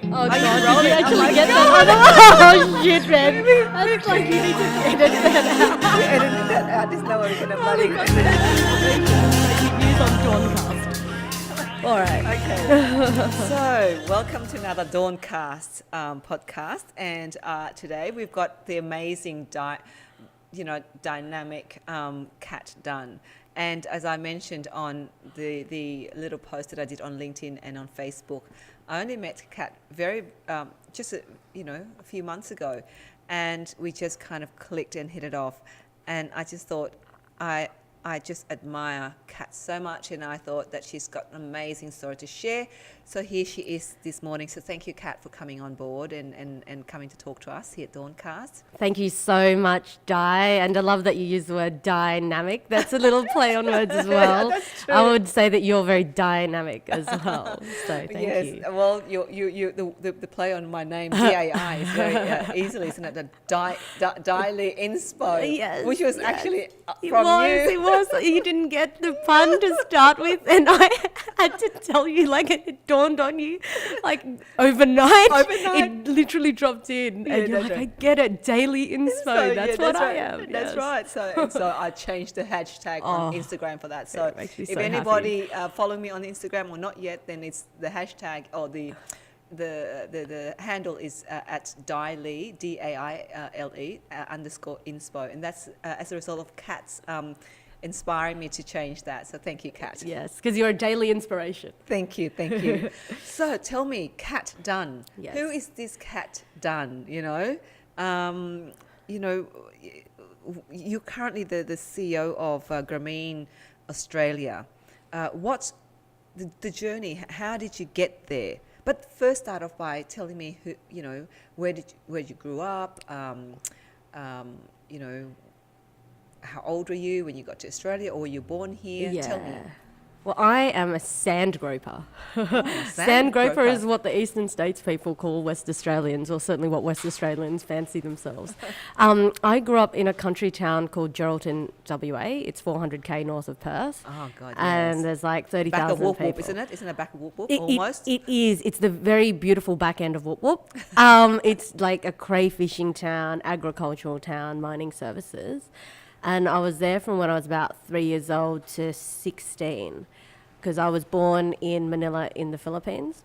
Oh Are god, you did you rolling? actually Oh my get God. that? Oh shit, man. That's like you need to edit that out. We edited that out. There's no way we can have bloody Because that's information breaking news on Dawncast. Alright. Okay. So, welcome to another DAWNCast podcast, and today we've got the amazing, dynamic Kat Dunn. And as I mentioned on the little post that I did on LinkedIn and on Facebook, I only met Kat a few months ago, and we just kind of clicked and hit it off. And I just thought I just admire Kat so much, and I thought that she's got an amazing story to share. So here she is this morning. So thank you, Kat, for coming on board and coming to talk to us here at DAWNCast. Thank you so much, Di. And I love that you use the word dynamic. That's a little play on words as well. That's true. I would say that you're very dynamic as well. So thank you. Yes, well, the play on my name, DAI, is very easily, isn't it? The Daily Inspo, Yes, which was yes. actually It from was, you. it was. You didn't get the pun to start with, and I had to tell you, like, it dawned on you, like, overnight. Overnight. It literally dropped in, Yeah, and you're that's like, right. I get it, daily inspo. So, That's yeah, what I right. am. That's yes. right. So I changed the hashtag on Oh, Instagram for that. So it makes me if so anybody follow me on Instagram or not yet, then it's the hashtag or the handle is at Daile, DAILE underscore inspo, and that's as a result of Kat's inspiring me to change that. So thank you, Kat. Yes, because you're a daily inspiration. Thank you. So tell me, Kat Dunn. Yes. Who is this Kat Dunn? You're currently the CEO of Grameen, Australia. What's the journey? How did you get there? But first, start off by telling me where you grew up. How old were you when you got to Australia, or were you born here? Yeah. Tell me. Well, I am a Sandgroper. Sandgroper. Sandgroper is what the Eastern States people call West Australians, or certainly what West Australians fancy themselves. I grew up in a country town called Geraldton, WA. It's 400k north of Perth. Oh, God, And yes. there's like Back 30,000 of Whoop people. Whoop, isn't it? Isn't it back of Whoop Whoop, It almost? is. It's the very beautiful back end of Whoop Whoop. It's like a crayfishing town, agricultural town, mining services. And I was there from when I was about 3 years old to 16, because I was born in Manila in the Philippines.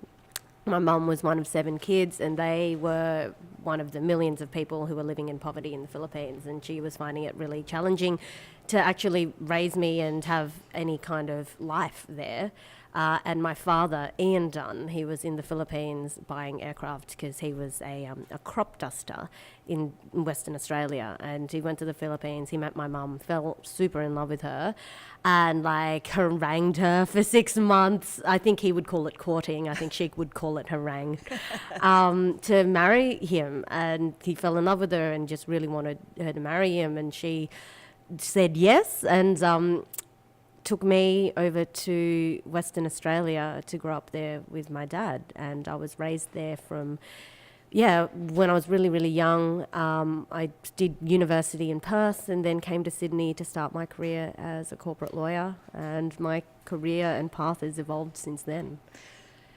My mum was one of 7 kids, and they were one of the millions of people who were living in poverty in the Philippines. And she was finding it really challenging to actually raise me and have any kind of life there. And my father, Ian Dunn, he was in the Philippines buying aircraft because he was a crop duster in Western Australia. And he went to the Philippines, he met my mum, fell super in love with her, and like harangued her for 6 months. I think he would call it courting. I think she would call it harangue, to marry him. And he fell in love with her and just really wanted her to marry him. And she said yes, and took me over to Western Australia to grow up there with my dad. And I was raised there from, when I was really, really young. I did university in Perth and then came to Sydney to start my career as a corporate lawyer. And my career and path has evolved since then.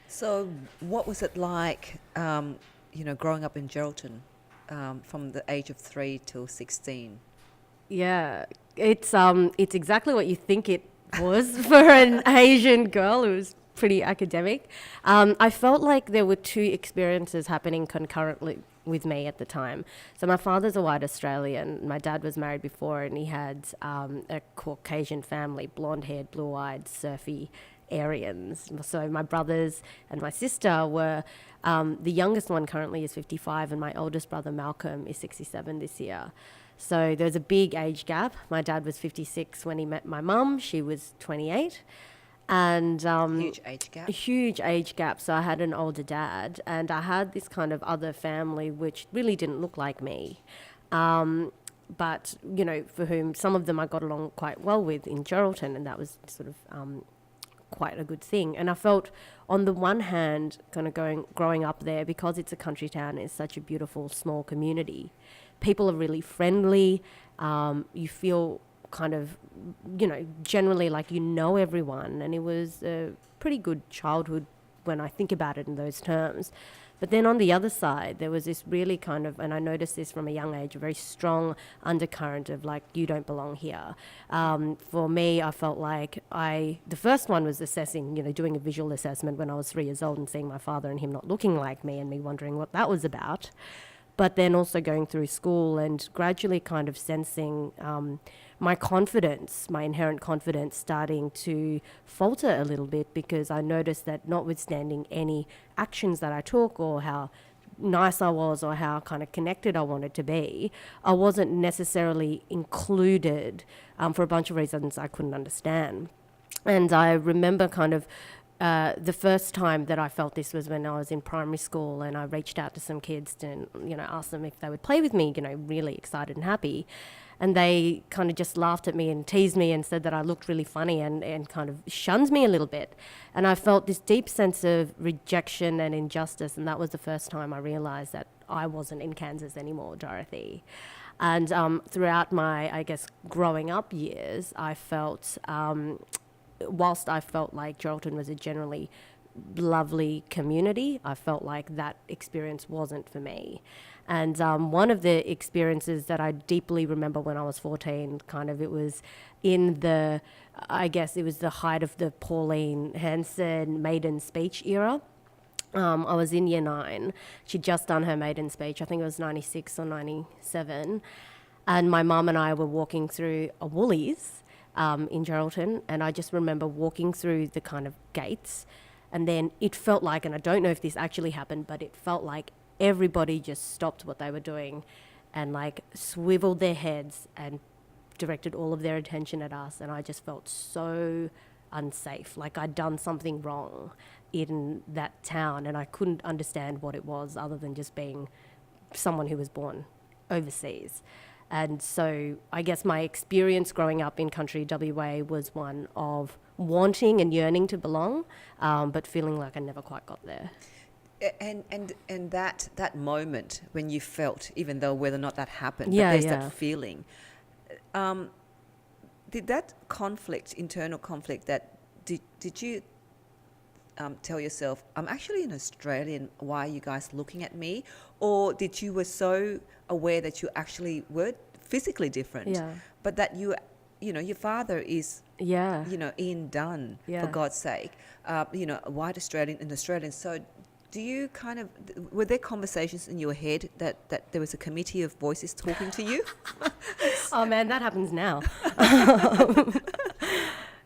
So what was it like, growing up in Geraldton from the age of 3 till 16? Yeah, it's exactly what you think it was for an Asian girl who was pretty academic. I felt like there were 2 experiences happening concurrently with me at the time. So my father's a white Australian. My dad was married before, and he had a Caucasian family, blonde-haired, blue-eyed, surfy Aryans. So my brothers and my sister were, the youngest one currently is 55, and my oldest brother Malcolm is 67 this year. So there's a big age gap. My dad was 56 when he met my mum. She was 28. And Huge age gap. a huge age gap. So I had an older dad, and I had this kind of other family which really didn't look like me. But, for whom some of them I got along quite well with in Geraldton, and that was sort of quite a good thing. And I felt, on the one hand, kind of growing up there, because it's a country town, it's such a beautiful small community. People are really friendly. You feel kind of, generally like everyone. And it was a pretty good childhood when I think about it in those terms. But then on the other side, there was this really kind of, and I noticed this from a young age, a very strong undercurrent of like, you don't belong here. For me, I felt like the first one was assessing, doing a visual assessment when I was 3 years old and seeing my father and him not looking like me and me wondering what that was about. But then also going through school and gradually kind of sensing my confidence, my inherent confidence starting to falter a little bit, because I noticed that notwithstanding any actions that I took or how nice I was or how kind of connected I wanted to be, I wasn't necessarily included for a bunch of reasons I couldn't understand. And I remember kind of the first time that I felt this was when I was in primary school, and I reached out to some kids to, ask them if they would play with me, really excited and happy. And they kind of just laughed at me and teased me and said that I looked really funny and kind of shunned me a little bit. And I felt this deep sense of rejection and injustice. And that was the first time I realized that I wasn't in Kansas anymore, Dorothy. And throughout my, I guess, growing up years, I felt, whilst I felt like Geraldton was a generally lovely community, I felt like that experience wasn't for me. And one of the experiences that I deeply remember when I was 14, it was in the height of the Pauline Hanson maiden speech era. I was in year 9. She'd just done her maiden speech. I think it was 96 or 97. And my mum and I were walking through a Woolies in Geraldton. And I just remember walking through the kind of gates. And then it felt like, and I don't know if this actually happened, but it felt like everybody just stopped what they were doing and like swiveled their heads and directed all of their attention at us. And I just felt so unsafe, like I'd done something wrong in that town, and I couldn't understand what it was other than just being someone who was born overseas. And so I guess my experience growing up in country WA was one of wanting and yearning to belong, but feeling like I never quite got there. And that moment when you felt, even though whether or not that happened, but there's that feeling. Did that conflict, internal conflict, did you tell yourself, I'm actually an Australian, why are you guys looking at me? Or did you were so aware that you actually were physically different, but that your father is, Ian Dunn, for God's sake, a white Australian, an Australian. So do you were there conversations in your head that there was a committee of voices talking to you? Oh man, that happens now.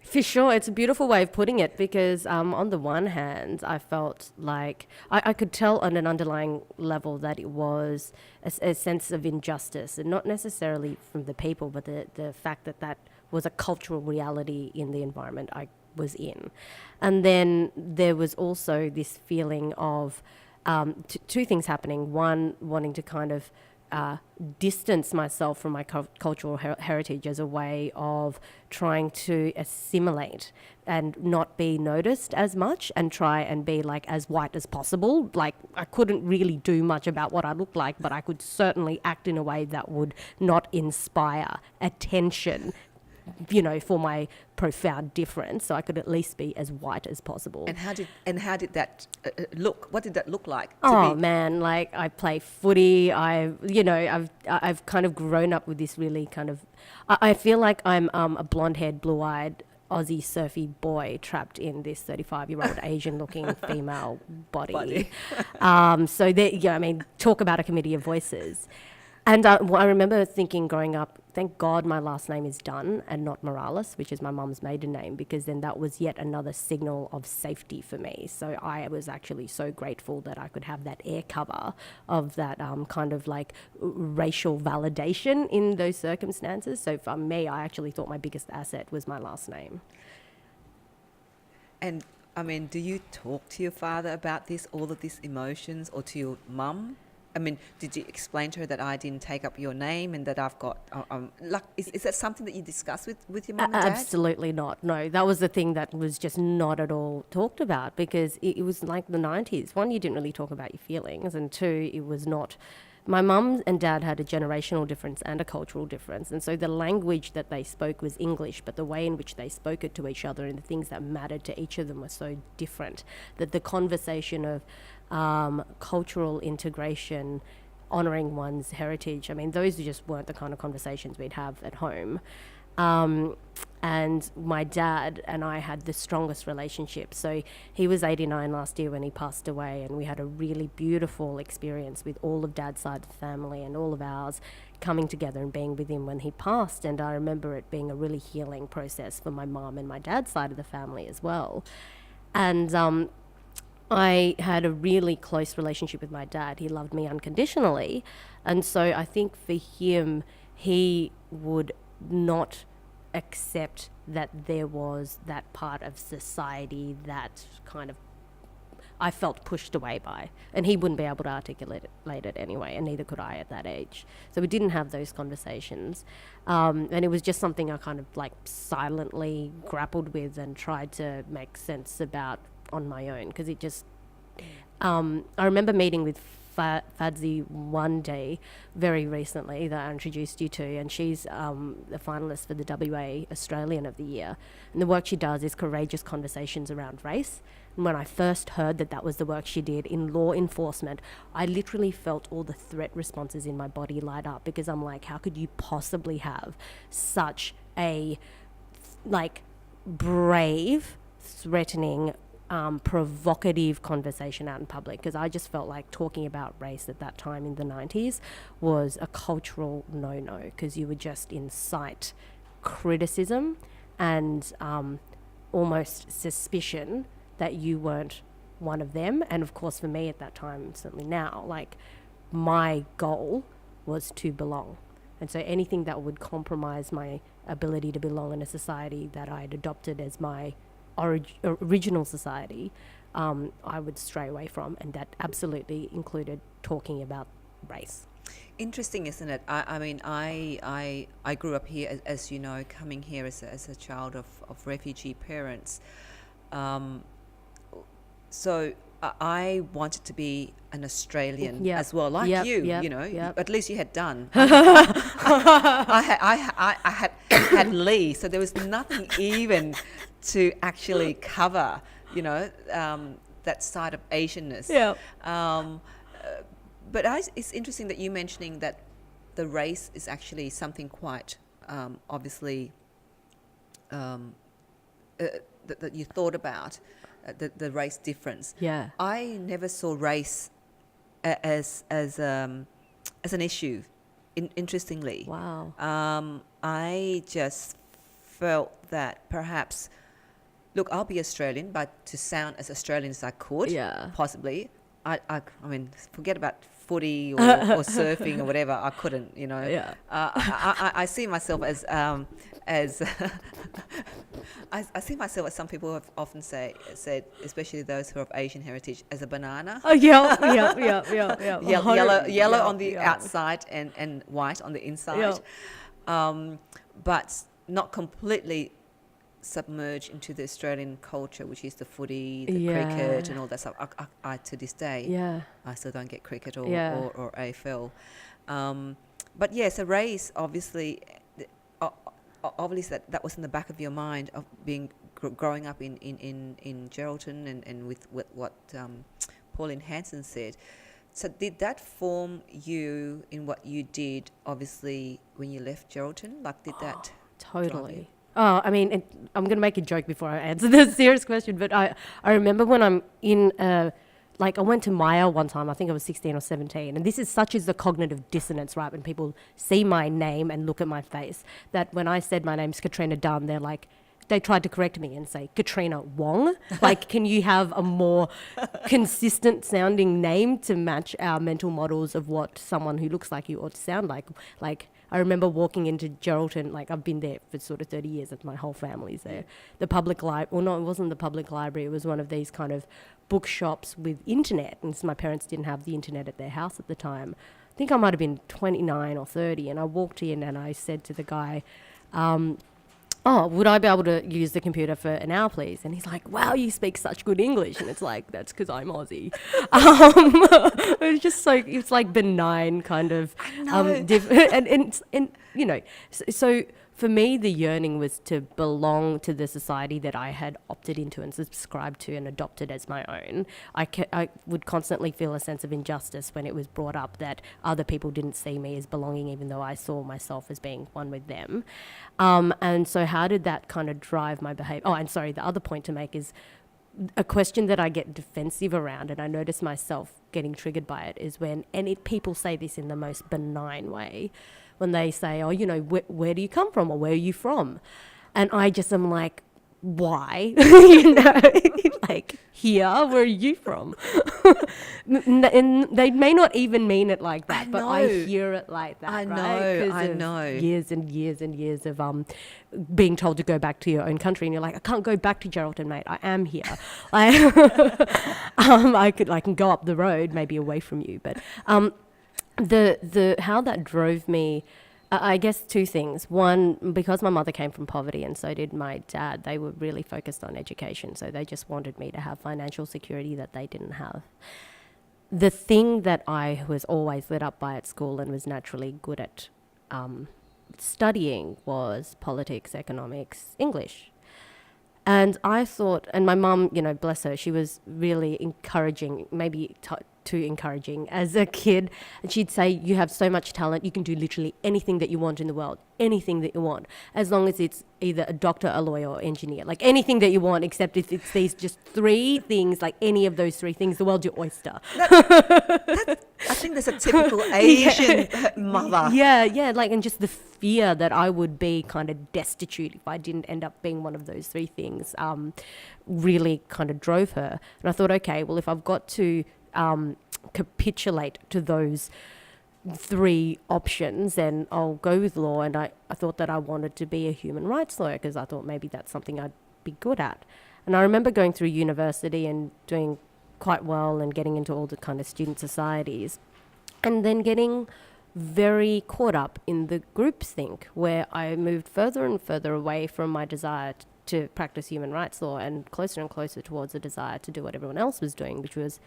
For sure, it's a beautiful way of putting it, because on the one hand, I felt like I could tell on an underlying level that it was a sense of injustice, and not necessarily from the people, but the fact that was a cultural reality in the environment I was in. And then there was also this feeling of two things happening. One, wanting to kind of distance myself from my cultural heritage as a way of trying to assimilate and not be noticed as much, and try and be like as white as possible. Like I couldn't really do much about what I looked like, but I could certainly act in a way that would not inspire attention, for my profound difference, so I could at least be as white as possible. And how did that look? What did that look like? Man, like I play footy. I've kind of grown up with this really kind of. I feel like I'm a blonde-haired, blue-eyed Aussie surfy boy trapped in this 35-year-old Asian-looking female body. So there, talk about a committee of voices. And I remember thinking growing up, thank God my last name is Dunn and not Morales, which is my mum's maiden name, because then that was yet another signal of safety for me. So I was actually so grateful that I could have that air cover of that kind of like racial validation in those circumstances. So for me, I actually thought my biggest asset was my last name. And do you talk to your father about all of these emotions, or to your mum? Did you explain to her that I didn't take up your name and that I've got... is that something that you discuss with your mum and dad? Absolutely not. No, that was the thing that was just not at all talked about, because it was like the 90s. One, you didn't really talk about your feelings, and two, it was not... My mum and dad had a generational difference and a cultural difference, and so the language that they spoke was English, but the way in which they spoke it to each other and the things that mattered to each of them were so different that the conversation of cultural integration, honouring one's heritage. I mean, those just weren't the kind of conversations we'd have at home. And my dad and I had the strongest relationship. So he was 89 last year when he passed away, and we had a really beautiful experience with all of Dad's side of the family and all of ours coming together and being with him when he passed. And I remember it being a really healing process for my mum and my dad's side of the family as well. And I had a really close relationship with my dad. He loved me unconditionally. And so I think for him, he would not accept that there was that part of society that kind of I felt pushed away by, and he wouldn't be able to articulate it anyway, and neither could I at that age. So we didn't have those conversations, and it was just something I kind of like silently grappled with and tried to make sense about on my own, because it just I remember meeting with Fadzi one day very recently that I introduced you to, and she's the finalist for the WA Australian of the Year, and the work she does is courageous conversations around race. And when I first heard that was the work she did in law enforcement, I literally felt all the threat responses in my body light up, because I'm like, how could you possibly have such a like brave, threatening, provocative conversation out in public? Because I just felt like talking about race at that time in the 90s was a cultural no-no, because you would just incite criticism and almost suspicion that you weren't one of them. And of course for me at that time, certainly now, like my goal was to belong. And so anything that would compromise my ability to belong in a society that I'd adopted as my original society, I would stray away from, and that absolutely included talking about race. Interesting, isn't it? I mean, I grew up here, as you know, coming here as a child of refugee parents. So I wanted to be an Australian as well, like you. You know, at least you had Dunn. I had Lee, so there was nothing even to actually cover, you know, that side of Asianness. But it's interesting that you mentioning that the race is actually something quite obviously that you thought about. The race difference. I never saw race as an issue. Interestingly, wow. I just felt that perhaps, look, I'll be Australian, but to sound as Australian as I could, possibly. I mean, forget about footy or surfing or whatever. I couldn't, you know. I see myself as I see myself as some people have often said, especially those who are of Asian heritage, as a banana. Yellow on the outside and white on the inside, but not completely submerged into the Australian culture, which is the footy, the cricket, and all that stuff. I to this day, I still don't get cricket or AFL. But yes, a race, obviously that was in the back of your mind of being growing up in Geraldton and with what Pauline Hanson said. So did that form you in what you did, obviously, when you left Geraldton? Like, did that totally? Oh, I mean, I'm going to make a joke before I answer this serious question, but I remember when I'm in like I went to Maya one time, I think I was 16 or 17, and this is such as the cognitive dissonance, right? When people see my name and look at my face, that when I said my name's Katrina Dunn, they're like, they tried to correct me and say, Katrina Wong? Like, can you have a more consistent sounding name to match our mental models of what someone who looks like you ought to sound like? Like, I remember walking into Geraldton, like I've been there for sort of 30 years, my whole family's there. The public library, well, no, it wasn't the public library, it was one of these kind of bookshops with internet, and so my parents didn't have the internet at their house at the time. I think I might have been 29 or 30, and I walked in and I said to the guy, would I be able to use the computer for an hour, please? And he's like, wow, you speak such good English. And it's like, that's because I'm Aussie. It's just like, it's like benign kind of, and you know, so for me, the yearning was to belong to the society that I had opted into and subscribed to and adopted as my own. I would constantly feel a sense of injustice when it was brought up that other people didn't see me as belonging, even though I saw myself as being one with them. And so how did that kind of drive my behavior? Oh, and sorry, the other point to make is a question that I get defensive around, and I notice myself getting triggered by it, is when, and people say this in the most benign way, when they say, oh, where do you come from, or where are you from? And I just am like, why? Like, here, where are you from? And they may not even mean it like that, but I hear it like that. I right? know. Years and years and years of being told to go back to your own country, and you're like, I can't go back to Geraldton, mate. I am here. I can go up the road, maybe away from you, but the how that drove me. I guess two things. One, because my mother came from poverty and so did my dad, they were really focused on education. So they just wanted me to have financial security that they didn't have. The thing that I was always lit up by at school and was naturally good at studying was politics, economics, English. And I thought, and my mum, bless her, she was really encouraging, maybe too encouraging as a kid. And she'd say, you have so much talent, you can do literally anything that you want in the world, anything that you want, as long as it's either a doctor, a lawyer, or engineer, like anything that you want, except if it's these just three things, like any of those three things, the world's your oyster. I think that's a typical Asian mother. Yeah, like, and just the fear that I would be kind of destitute if I didn't end up being one of those three things really kind of drove her. And I thought, okay, well, if I've got to capitulate to those three options, then I'll go with law. And I thought that I wanted to be a human rights lawyer because I thought maybe that's something I'd be good at. And I remember going through university and doing quite well and getting into all the kind of student societies, and then getting very caught up in the groupthink, where I moved further and further away from my desire to practice human rights law and closer towards a desire to do what everyone else was doing, which was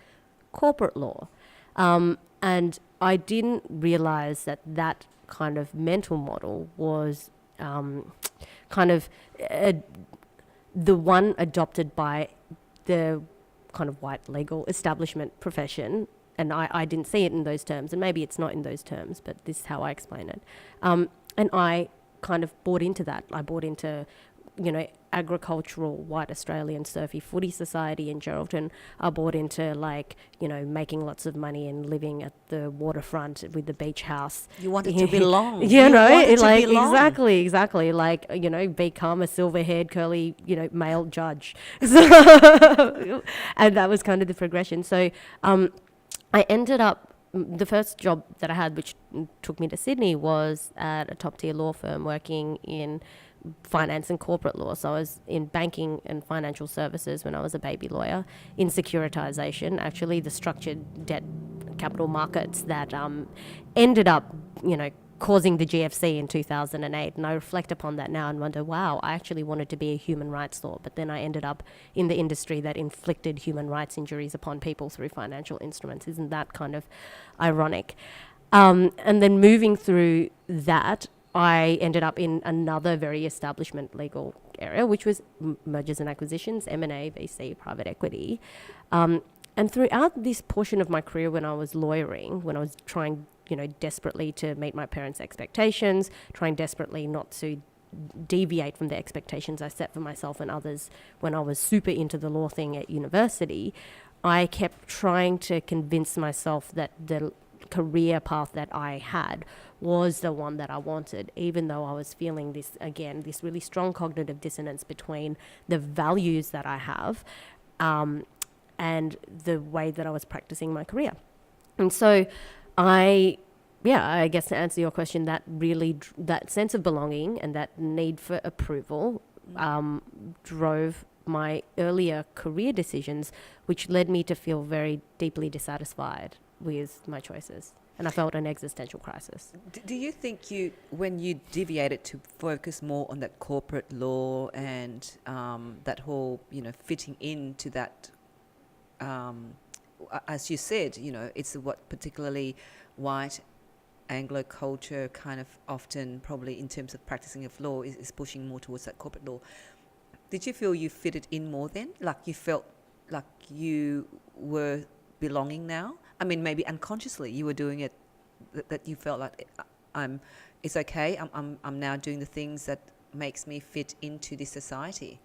corporate law. And I didn't realize that kind of mental model was kind of the one adopted by the kind of white legal establishment profession. And I didn't see it in those terms, and maybe it's not in those terms, but this is how I explain it. And I kind of bought into that. I bought into, agricultural white Australian surfy footy society in Geraldton. I bought into making lots of money and living at the waterfront with the beach house. You wanted to belong. Exactly. Become a silver-haired, curly, male judge. So, and that was kind of the progression. So, I ended up, the first job that I had, which took me to Sydney, was at a top-tier law firm working in finance and corporate law. So I was in banking and financial services when I was a baby lawyer, in securitization, actually the structured debt capital markets that ended up, causing the GFC in 2008. And I reflect upon that now and wonder, wow, I actually wanted to be a human rights law, but then I ended up in the industry that inflicted human rights injuries upon people through financial instruments. Isn't that kind of ironic? And then moving through that, I ended up in another very establishment legal area, which was mergers and acquisitions, M&A, VC, private equity. And throughout this portion of my career when I was lawyering, when I was trying desperately to meet my parents' expectations, trying desperately not to deviate from the expectations I set for myself and others when I was super into the law thing at university, I kept trying to convince myself that the career path that I had was the one that I wanted, even though I was feeling this really strong cognitive dissonance between the values that I have and the way that I was practicing my career. And so I guess to answer your question, that sense of belonging and that need for approval drove my earlier career decisions, which led me to feel very deeply dissatisfied with my choices. And I felt an existential crisis. Do you think when you deviated to focus more on that corporate law and that whole, fitting into that, as you said, it's what particularly white Anglo culture kind of often, probably in terms of practicing of law, is pushing more towards that corporate law. Did you feel you fitted in more then? Like you felt like you were belonging now? I mean, maybe unconsciously you were doing it, that you felt like it's okay. I'm now doing the things that makes me fit into this society.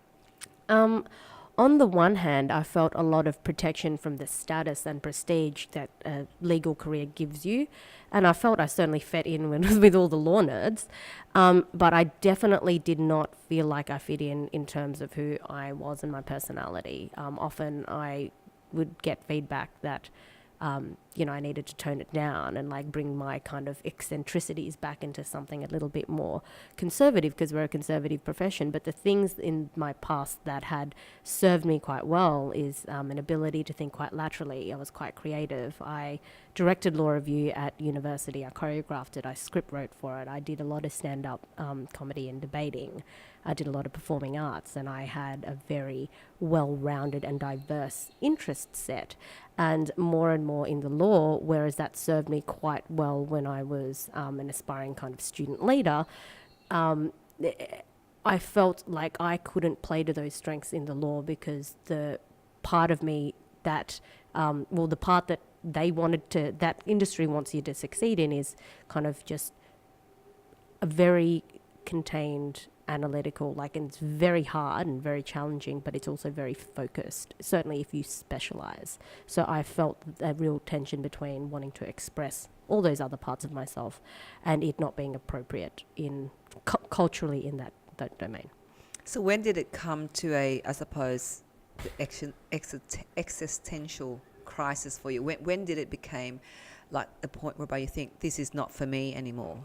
On the one hand, I felt a lot of protection from the status and prestige that a legal career gives you. And I felt I certainly fit in with all the law nerds. But I definitely did not feel like I fit in terms of who I was and my personality. Often I would get feedback that I needed to tone it down and like bring my kind of eccentricities back into something a little bit more conservative, because we're a conservative profession. But the things in my past that had served me quite well is an ability to think quite laterally. I was quite creative. I directed law review at university. I choreographed it. I script wrote for it. I did a lot of stand-up comedy and debating. I did a lot of performing arts, and I had a very well-rounded and diverse interest set, and more in the law, whereas that served me quite well when I was an aspiring kind of student leader. I felt like I couldn't play to those strengths in the law, because the part of me that, the part that that industry wants you to succeed in is kind of just a very contained, analytical, like, and it's very hard and very challenging, but it's also very focused, certainly if you specialize. So I felt a real tension between wanting to express all those other parts of myself and it not being appropriate in culturally in that domain. So when did it come to I suppose, the existential crisis for you? When did it became like the point whereby you think this is not for me anymore?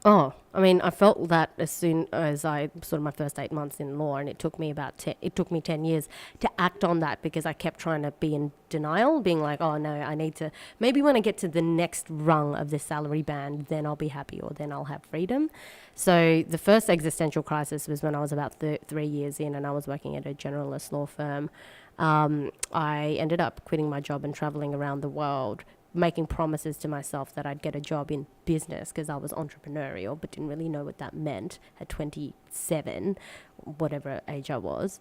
I felt that as soon as I sort of my first 8 months in law, and it took me 10 years to act on that, because I kept trying to be in denial, being like, oh no, I need to, maybe when I get to the next rung of the salary band, then I'll be happy, or then I'll have freedom. So the first existential crisis was when I was about 3 years in, and I was working at a generalist law firm. I ended up quitting my job and traveling around the world, making promises to myself that I'd get a job in business, because I was entrepreneurial but didn't really know what that meant at 27, whatever age I was.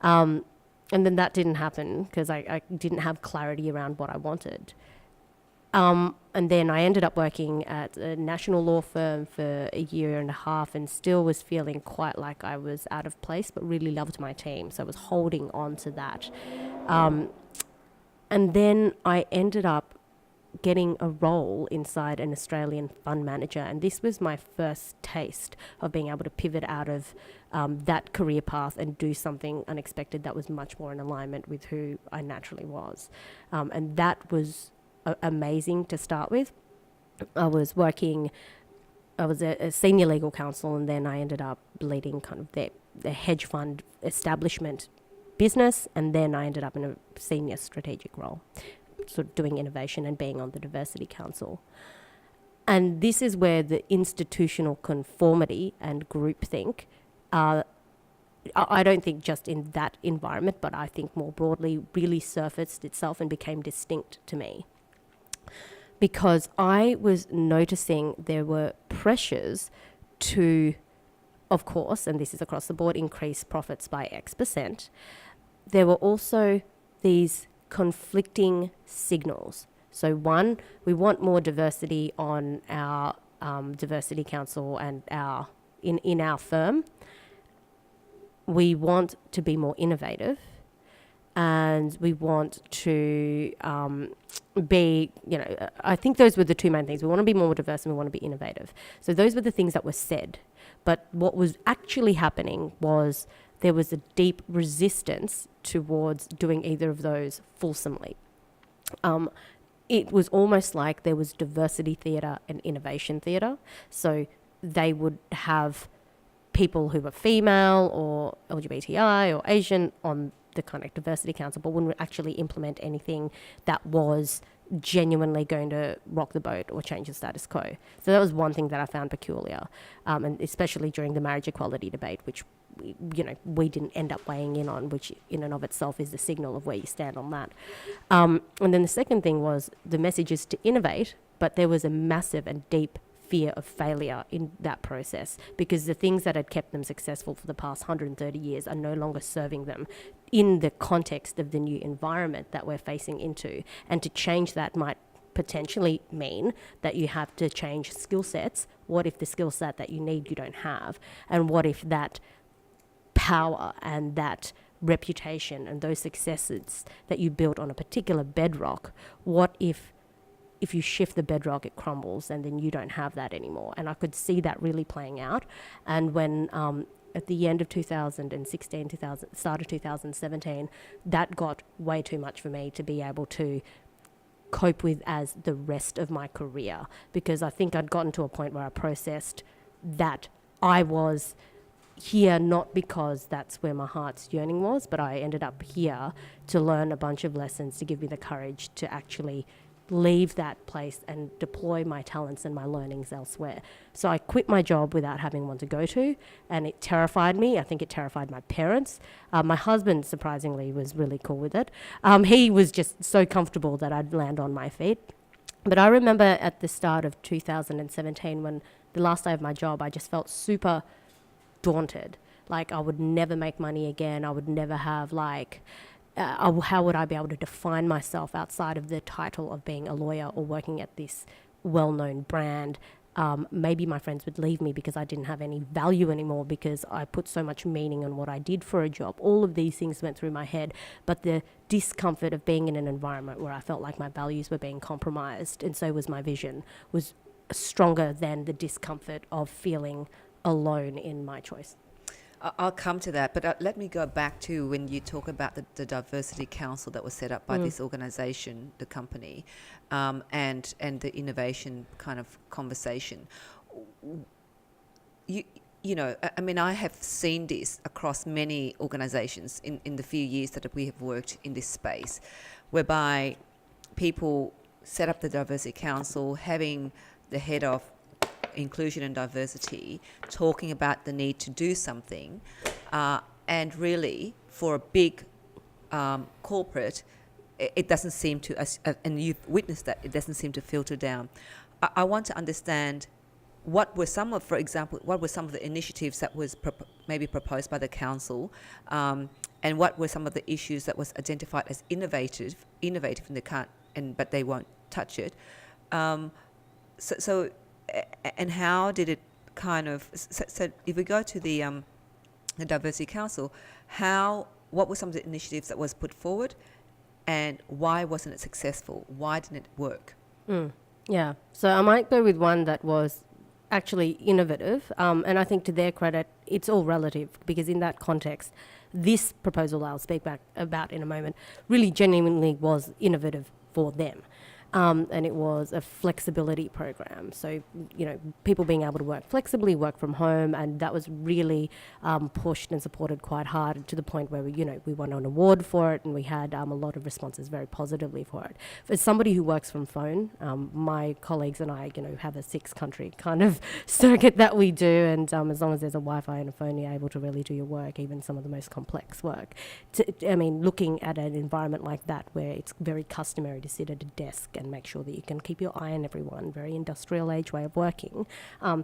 And then that didn't happen because I didn't have clarity around what I wanted. And then I ended up working at a national law firm for a year and a half, and still was feeling quite like I was out of place, but really loved my team. So I was holding on to that. And then I ended up getting a role inside an Australian fund manager, and this was my first taste of being able to pivot out of that career path and do something unexpected that was much more in alignment with who I naturally was. And that was amazing to start with. I was a senior legal counsel, and then I ended up leading kind of the hedge fund establishment business, and then I ended up in a senior strategic role, sort of doing innovation and being on the diversity council. And this is where the institutional conformity and groupthink, I don't think just in that environment, but I think more broadly, really surfaced itself and became distinct to me. Because I was noticing there were pressures to, of course, and this is across the board, increase profits by X%. There were also these conflicting signals. So one, we want more diversity on our diversity council and in our firm. We want to be more innovative, and we want to be, I think those were the two main things. We want to be more diverse and we want to be innovative. So those were the things that were said. But what was actually happening was there was a deep resistance towards doing either of those fulsomely. It was almost like there was diversity theatre and innovation theatre. So they would have people who were female or LGBTI or Asian on the kind of diversity council, but wouldn't actually implement anything that was genuinely going to rock the boat or change the status quo. So that was one thing that I found peculiar, and especially during the marriage equality debate, which we didn't end up weighing in on, which in and of itself is the signal of where you stand on that. And then the second thing was the message is to innovate, but there was a massive and deep fear of failure in that process, because the things that had kept them successful for the past 130 years are no longer serving them in the context of the new environment that we're facing into. And to change that might potentially mean that you have to change skill sets. What if the skill set that you need you don't have? And what if that power and that reputation and those successes that you built on a particular bedrock, what if you shift the bedrock, it crumbles, and then you don't have that anymore? And I could see that really playing out. And when at the end of 2016, start of 2017, that got way too much for me to be able to cope with as the rest of my career, because I think I'd gotten to a point where I processed that I was here not because that's where my heart's yearning was, but I ended up here to learn a bunch of lessons to give me the courage to actually leave that place and deploy my talents and my learnings elsewhere. So I quit my job without having one to go to, and it terrified me. I think it terrified my parents. My husband, surprisingly, was really cool with it. He was just so comfortable that I'd land on my feet. But I remember at the start of 2017, when the last day of my job, I just felt super daunted. Like I would never make money again. I would never have how would I be able to define myself outside of the title of being a lawyer or working at this well-known brand? Maybe my friends would leave me because I didn't have any value anymore, because I put so much meaning on what I did for a job. All of these things went through my head, but the discomfort of being in an environment where I felt like my values were being compromised, and so was my vision, was stronger than the discomfort of feeling alone in my choice. I'll come to that, but let me go back to when you talk about the Diversity Council that was set up by this organisation, the company, and the innovation kind of conversation. You know, I mean, I have seen this across many organisations in the few years that we have worked in this space, whereby people set up the Diversity Council, having the head of inclusion and diversity talking about the need to do something, and really for a big corporate, it doesn't seem to, and you've witnessed that, it doesn't seem to filter down. I want to understand what were some of the initiatives that was maybe proposed by the council, and what were some of the issues that was identified as innovative and they can't, but they won't touch it. And how did it kind of, so if we go to the Diversity Council, what were some of the initiatives that was put forward, and why wasn't it successful? Why didn't it work? Yeah, so I might go with one that was actually innovative, and I think to their credit, it's all relative, because in that context, this proposal I'll speak back about in a moment really genuinely was innovative for them. And it was a flexibility program. So, you know, people being able to work flexibly, work from home, and that was really pushed and supported quite hard, to the point where we won an award for it, and we had a lot of responses very positively for it. For somebody who works from phone, my colleagues and I, have a 6-country kind of circuit that we do, and as long as there's a Wi-Fi and a phone, you're able to really do your work, even some of the most complex work. Looking at an environment like that, where it's very customary to sit at a desk and make sure that you can keep your eye on everyone, very industrial age way of working, a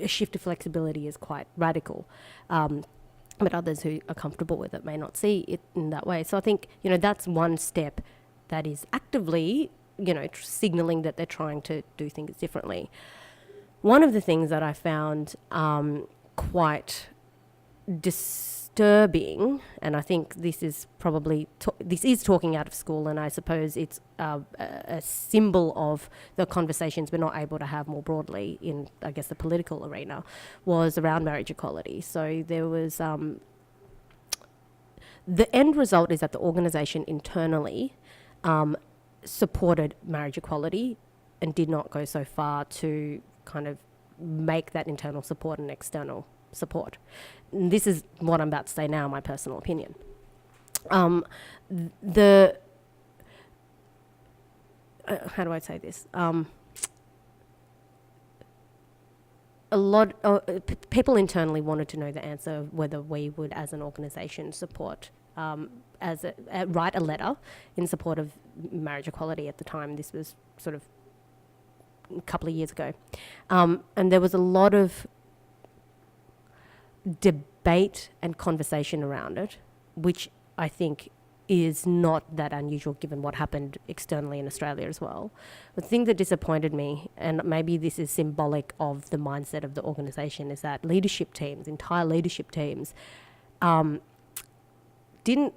shift to flexibility is quite radical. But others who are comfortable with it may not see it in that way. So I think, that's one step that is actively, signaling that they're trying to do things differently. One of the things that I found quite disturbing, and I think this is probably this is talking out of school, and I suppose it's a symbol of the conversations we're not able to have more broadly in, I guess, the political arena, was around marriage equality. So there was the end result is that the organisation internally supported marriage equality and did not go so far to kind of make that internal support an external support. And this is what I'm about to say now, my personal opinion. How do I say this? A lot of people internally wanted to know the answer of whether we would, as an organisation, support write a letter in support of marriage equality at the time. This was sort of a couple of years ago. And there was a lot of debate and conversation around it, which I think is not that unusual given what happened externally in Australia as well. The thing that disappointed me, and maybe this is symbolic of the mindset of the organisation, is that leadership teams, entire leadership teams, didn't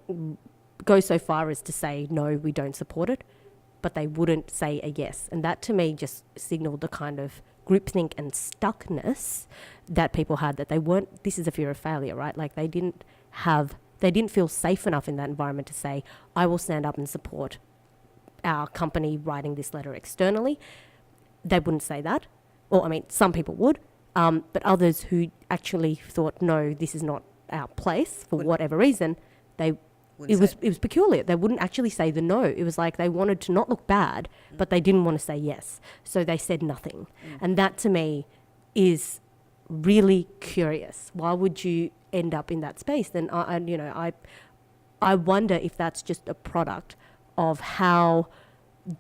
go so far as to say, no, we don't support it, but they wouldn't say a yes. And that to me just signalled the kind of groupthink and stuckness that people had, that they weren't, this is a fear of failure, right? Like they didn't feel safe enough in that environment to say, I will stand up and support our company writing this letter externally. They wouldn't say that. Or, I mean, some people would, but others who actually thought, no, this is not our place for whatever reason, it was peculiar. They wouldn't actually say the no. It was like they wanted to not look bad, but they didn't want to say yes. So they said nothing. And that to me is really curious. Why would you end up in that space? Then I wonder if that's just a product of how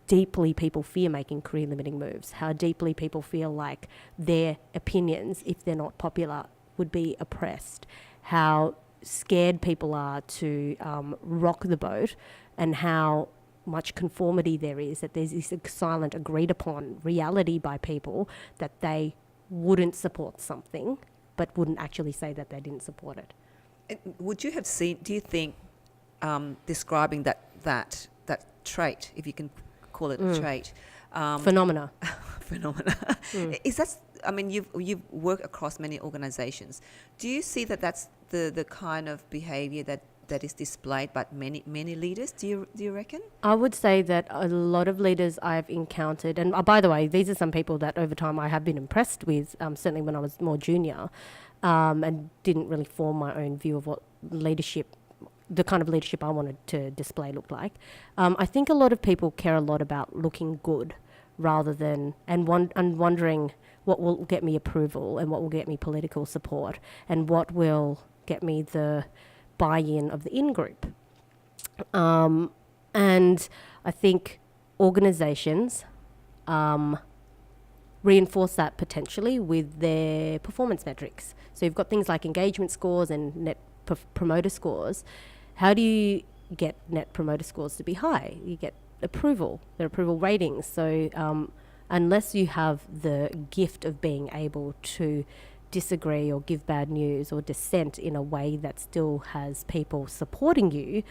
deeply people fear making career limiting moves, how deeply people feel like their opinions, if they're not popular, would be oppressed, how scared people are to rock the boat, and how much conformity there is, that there's this silent agreed upon reality by people that they wouldn't support something but wouldn't actually say that they didn't support it. Would you have seen, do you think, describing that trait, if you can call it a trait, Phenomena. Is that, I mean, you've worked across many organizations. Do you see that that's the kind of behavior that is displayed by many leaders? Do you reckon? I would say that a lot of leaders I've encountered, and by the way, these are some people that over time I have been impressed with, certainly when I was more junior, and didn't really form my own view of what leadership, the kind of leadership I wanted to display looked like. I think a lot of people care a lot about looking good rather than, and wondering what will get me approval and what will get me political support and what will get me the buy-in of the in-group. And I think organisations reinforce that potentially with their performance metrics. So you've got things like engagement scores and net promoter scores. How do you get net promoter scores to be high? You get approval, their approval ratings. So unless you have the gift of being able to disagree or give bad news or dissent in a way that still has people supporting you,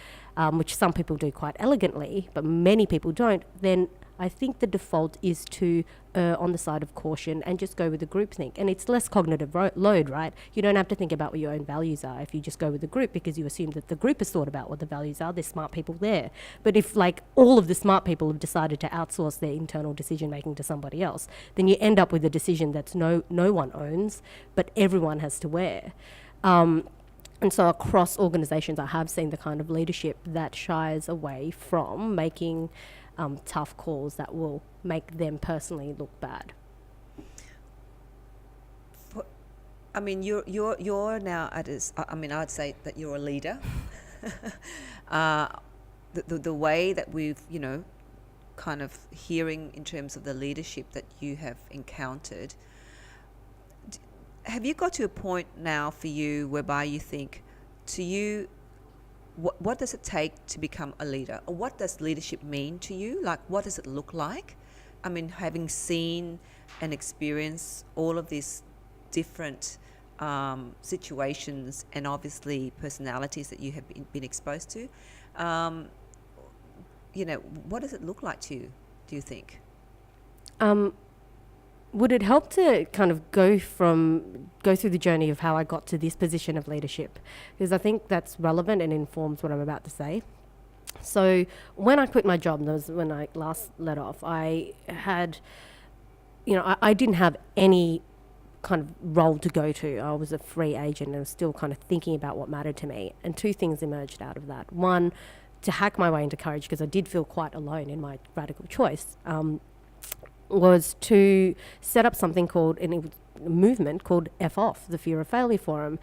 which some people do quite elegantly, but many people don't, then I think the default is to err on the side of caution and just go with the groupthink. And it's less cognitive load, right? You don't have to think about what your own values are if you just go with the group, because you assume that the group has thought about what the values are. There's smart people there. But if like all of the smart people have decided to outsource their internal decision making to somebody else, then you end up with a decision that's no one owns, but everyone has to wear. And so across organisations, I have seen the kind of leadership that shies away from making tough calls that will make them personally look bad. I mean, you're now at this. I mean, I'd say that you're a leader. The way that we've, kind of hearing in terms of the leadership that you have encountered. Have you got to a point now for you whereby you think, to you, what does it take to become a leader? Or what does leadership mean to you? Like, what does it look like? I mean, having seen and experienced all of these different situations and obviously personalities that you have been exposed to, what does it look like to you, do you think? Would it help to kind of go through the journey of how I got to this position of leadership? Because I think that's relevant and informs what I'm about to say. So when I quit my job, that was when I last let off, I had, I didn't have any kind of role to go to. I was a free agent and I was still kind of thinking about what mattered to me. And two things emerged out of that. One, to hack my way into courage, because I did feel quite alone in my radical choice, was to set up something called, and it was movement called F Off, the Fear of Failure Forum,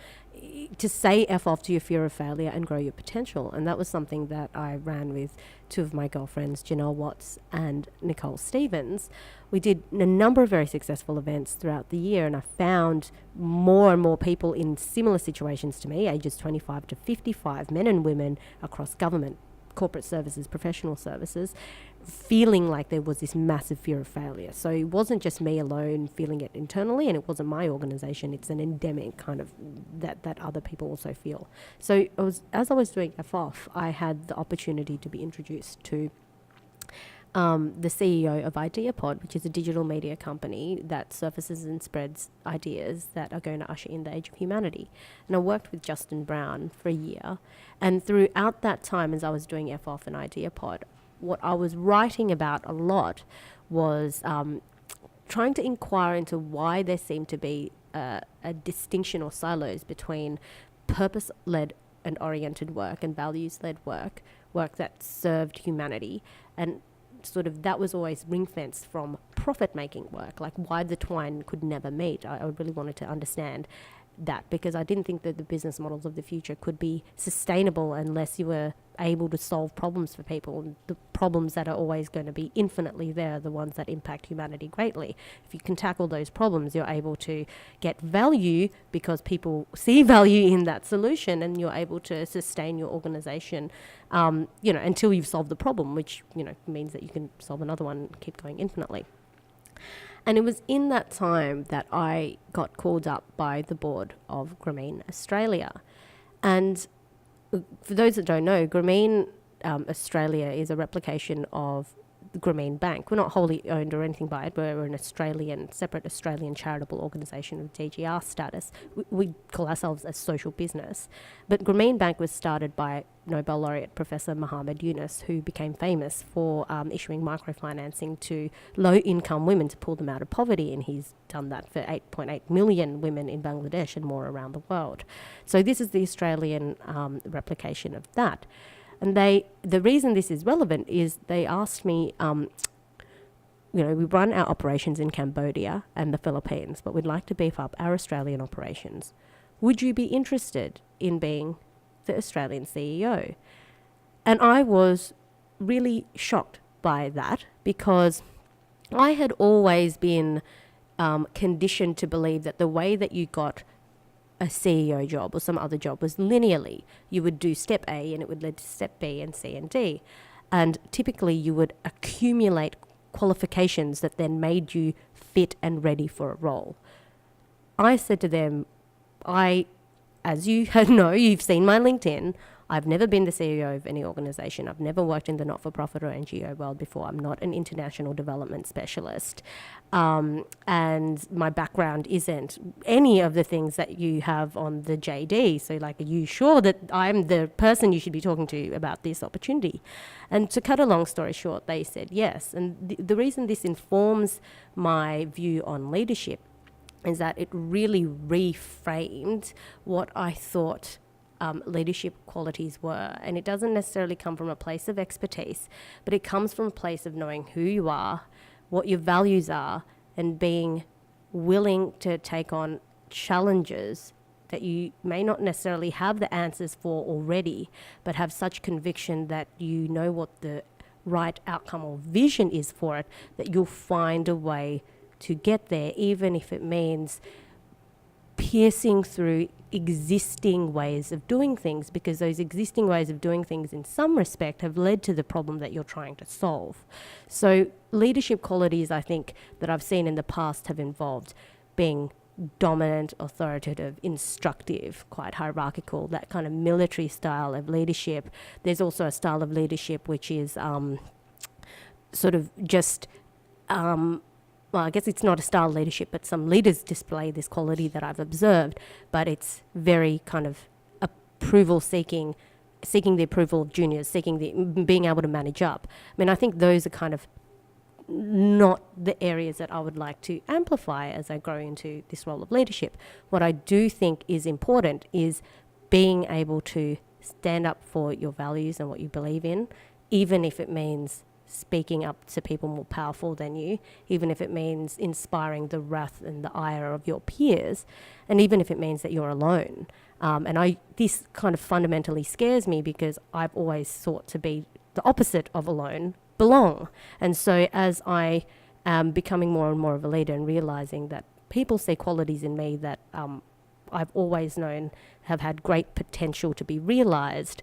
to say F off to your fear of failure and grow your potential. And that was something that I ran with two of my girlfriends, Janelle Watts and Nicole Stevens. We did a number of very successful events throughout the year, and I found more and more people in similar situations to me, ages 25 to 55, men and women across government, corporate services, professional services, feeling like there was this massive fear of failure. So it wasn't just me alone feeling it internally, and it wasn't my organization. It's an endemic kind of that other people also feel. So as I was doing FOF, I had the opportunity to be introduced to the CEO of IdeaPod, which is a digital media company that surfaces and spreads ideas that are going to usher in the age of humanity. And I worked with Justin Brown for a year. And throughout that time, as I was doing FOF and IdeaPod, what I was writing about a lot was trying to inquire into why there seemed to be a distinction or silos between purpose-led and oriented work and values-led work that served humanity, and sort of that was always ring-fenced from profit-making work, like why the twine could never meet. I really wanted to understand that, because I didn't think that the business models of the future could be sustainable unless you were able to solve problems for people. The problems that are always going to be infinitely there are the ones that impact humanity greatly. If you can tackle those problems, you're able to get value because people see value in that solution, and you're able to sustain your organization, until you've solved the problem, which, means that you can solve another one and keep going infinitely. And it was in that time that I got called up by the board of Grameen Australia. And for those that don't know, Grameen Australia is a replication of the Grameen Bank. We're not wholly owned or anything by it. We're an separate Australian charitable organisation of DGR status. We call ourselves a social business. But Grameen Bank was started by Nobel laureate Professor Muhammad Yunus, who became famous for issuing microfinancing to low-income women to pull them out of poverty, and he's done that for 8.8 million women in Bangladesh and more around the world. So this is the Australian replication of that. And the reason this is relevant is they asked me, we run our operations in Cambodia and the Philippines, but we'd like to beef up our Australian operations. Would you be interested in being the Australian CEO? And I was really shocked by that, because I had always been conditioned to believe that the way that you got a CEO job or some other job was linearly. You would do step A and it would lead to step B and C and D. And typically you would accumulate qualifications that then made you fit and ready for a role. I said to them, as you know, you've seen my LinkedIn, I've never been the CEO of any organization. I've never worked in the not-for-profit or NGO world before. I'm not an international development specialist. And my background isn't any of the things that you have on the JD. So, are you sure that I'm the person you should be talking to about this opportunity? And to cut a long story short, they said yes. And the reason this informs my view on leadership is that it really reframed what I thought leadership qualities were. And it doesn't necessarily come from a place of expertise, but it comes from a place of knowing who you are, what your values are, and being willing to take on challenges that you may not necessarily have the answers for already, but have such conviction that you know what the right outcome or vision is for it, that you'll find a way to get there, even if it means piercing through existing ways of doing things, because those existing ways of doing things in some respect have led to the problem that you're trying to solve. So leadership qualities, I think, that I've seen in the past have involved being dominant, authoritative, instructive, quite hierarchical, that kind of military style of leadership. There's also a style of leadership which is sort of just well, I guess it's not a style of leadership, but some leaders display this quality that I've observed, but it's very kind of approval seeking the approval of juniors, being able to manage up. I mean, I think those are kind of not the areas that I would like to amplify as I grow into this role of leadership. What I do think is important is being able to stand up for your values and what you believe in, even if it means speaking up to people more powerful than you, even if it means inspiring the wrath and the ire of your peers, and even if it means that you're alone. This kind of fundamentally scares me because I've always sought to be the opposite of alone, belong. And so as I am becoming more and more of a leader and realizing that people see qualities in me that I've always known have had great potential to be realized,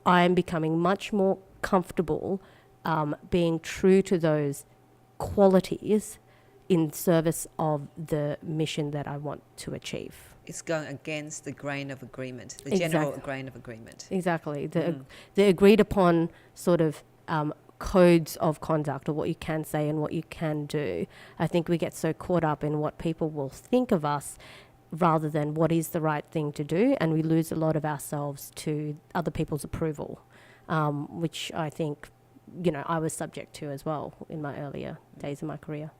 I'm becoming much more comfortable being true to those qualities in service of the mission that I want to achieve. It's going against the grain of agreement, the general grain of agreement. Exactly. The agreed upon sort of codes of conduct, or what you can say and what you can do. I think we get so caught up in what people will think of us rather than what is the right thing to do, and we lose a lot of ourselves to other people's approval, which I think, I was subject to as well in my earlier days of my career.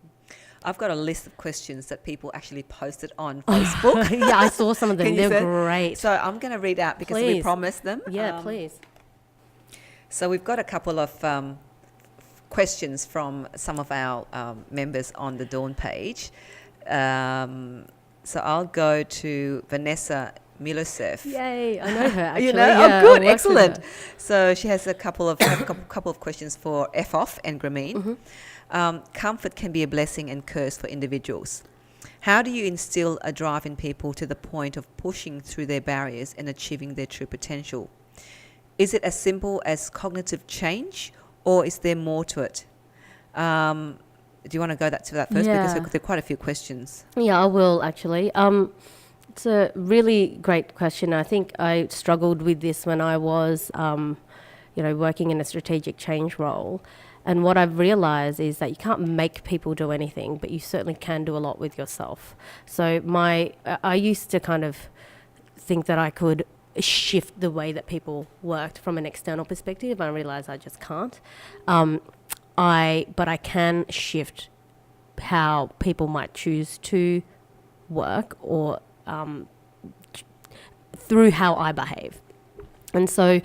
I've got a list of questions that people actually posted on Facebook. Yeah, I saw some of them. They're great. So I'm going to read out because we promised them. Yeah, please. So we've got a couple of questions from some of our members on the Dawn page. So I'll go to Vanessa Milosev. Yay, I know her actually. Oh, good, excellent. So she has a couple of questions for FOF and Grameen. Comfort can be a blessing and curse for individuals. How do you instill a drive in people to the point of pushing through their barriers and achieving their true potential? Is it as simple as cognitive change, or is there more to it? Do you want to go to that first? Yeah. Because there are quite a few questions. Yeah, I will actually. It's a really great question. I think I struggled with this when I was, working in a strategic change role. And what I've realized is that you can't make people do anything, but you certainly can do a lot with yourself. So I used to kind of think that I could shift the way that people worked from an external perspective. I realized I just can't. But I can shift how people might choose to work, or through how I behave. And so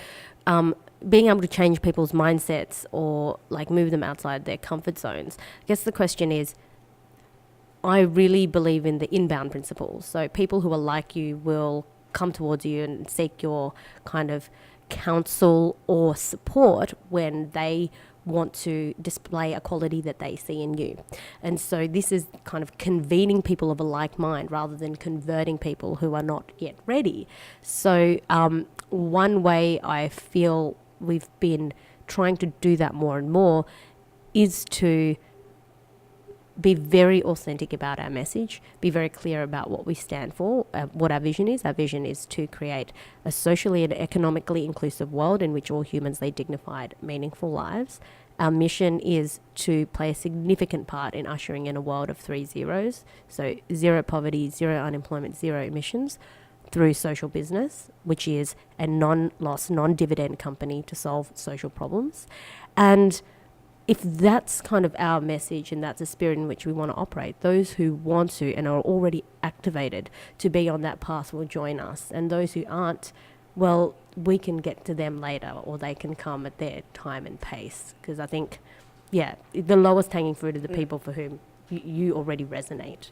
being able to change people's mindsets or like move them outside their comfort zones, I guess the question is, I really believe in the inbound principles. So people who are like you will come towards you and seek your kind of counsel or support when they want to display a quality that they see in you. And so this is kind of convening people of a like mind rather than converting people who are not yet ready. So one way I feel we've been trying to do that more and more is to be very authentic about our message, be very clear about what we stand for, what our vision is. Our vision is to create a socially and economically inclusive world in which all humans lead dignified, meaningful lives. Our mission is to play a significant part in ushering in a world of 3 zeros, so 0 poverty, 0 unemployment, 0 emissions, through social business, which is a non-loss, non-dividend company to solve social problems. And if that's kind of our message and that's the spirit in which we want to operate, those who want to and are already activated to be on that path will join us. And those who aren't, well, we can get to them later, or they can come at their time and pace. Because I think, the lowest hanging fruit are the people for whom you already resonate.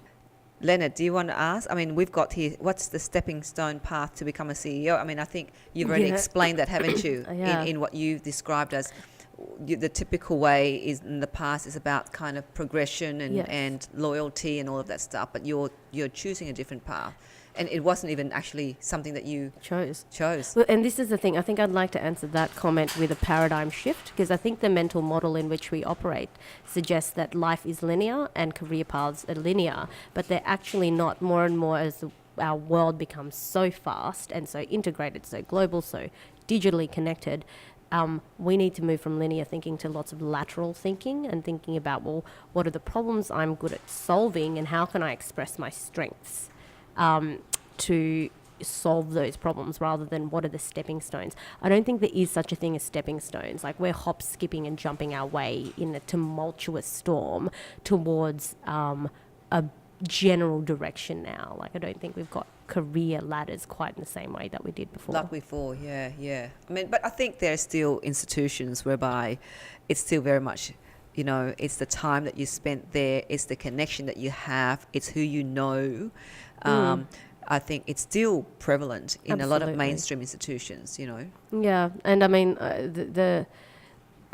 Leonard, do you want to ask? I mean, we've got here, what's the stepping stone path to become a CEO? I mean, I think you've already explained that, haven't you, in what you've described as the typical way is in the past is about kind of progression and loyalty and all of that stuff, but you're choosing a different path. And it wasn't even actually something that you chose. Well, and this is the thing. I think I'd like to answer that comment with a paradigm shift, because I think the mental model in which we operate suggests that life is linear and career paths are linear, but they're actually not. More and more as our world becomes so fast and so integrated, so global, so digitally connected, we need to move from linear thinking to lots of lateral thinking and thinking about, well, what are the problems I'm good at solving and how can I express my strengths to solve those problems, rather than what are the stepping stones. I don't think there is such a thing as stepping stones. Like, we're hop, skipping and jumping our way in a tumultuous storm towards a general direction now. Like, I don't think we've got career ladders quite in the same way that we did before. Like before, yeah. I mean, but I think there are still institutions whereby it's still very much, it's the time that you spent there, it's the connection that you have, it's who you know. I think it's still prevalent in a lot of mainstream institutions, Yeah, and I mean,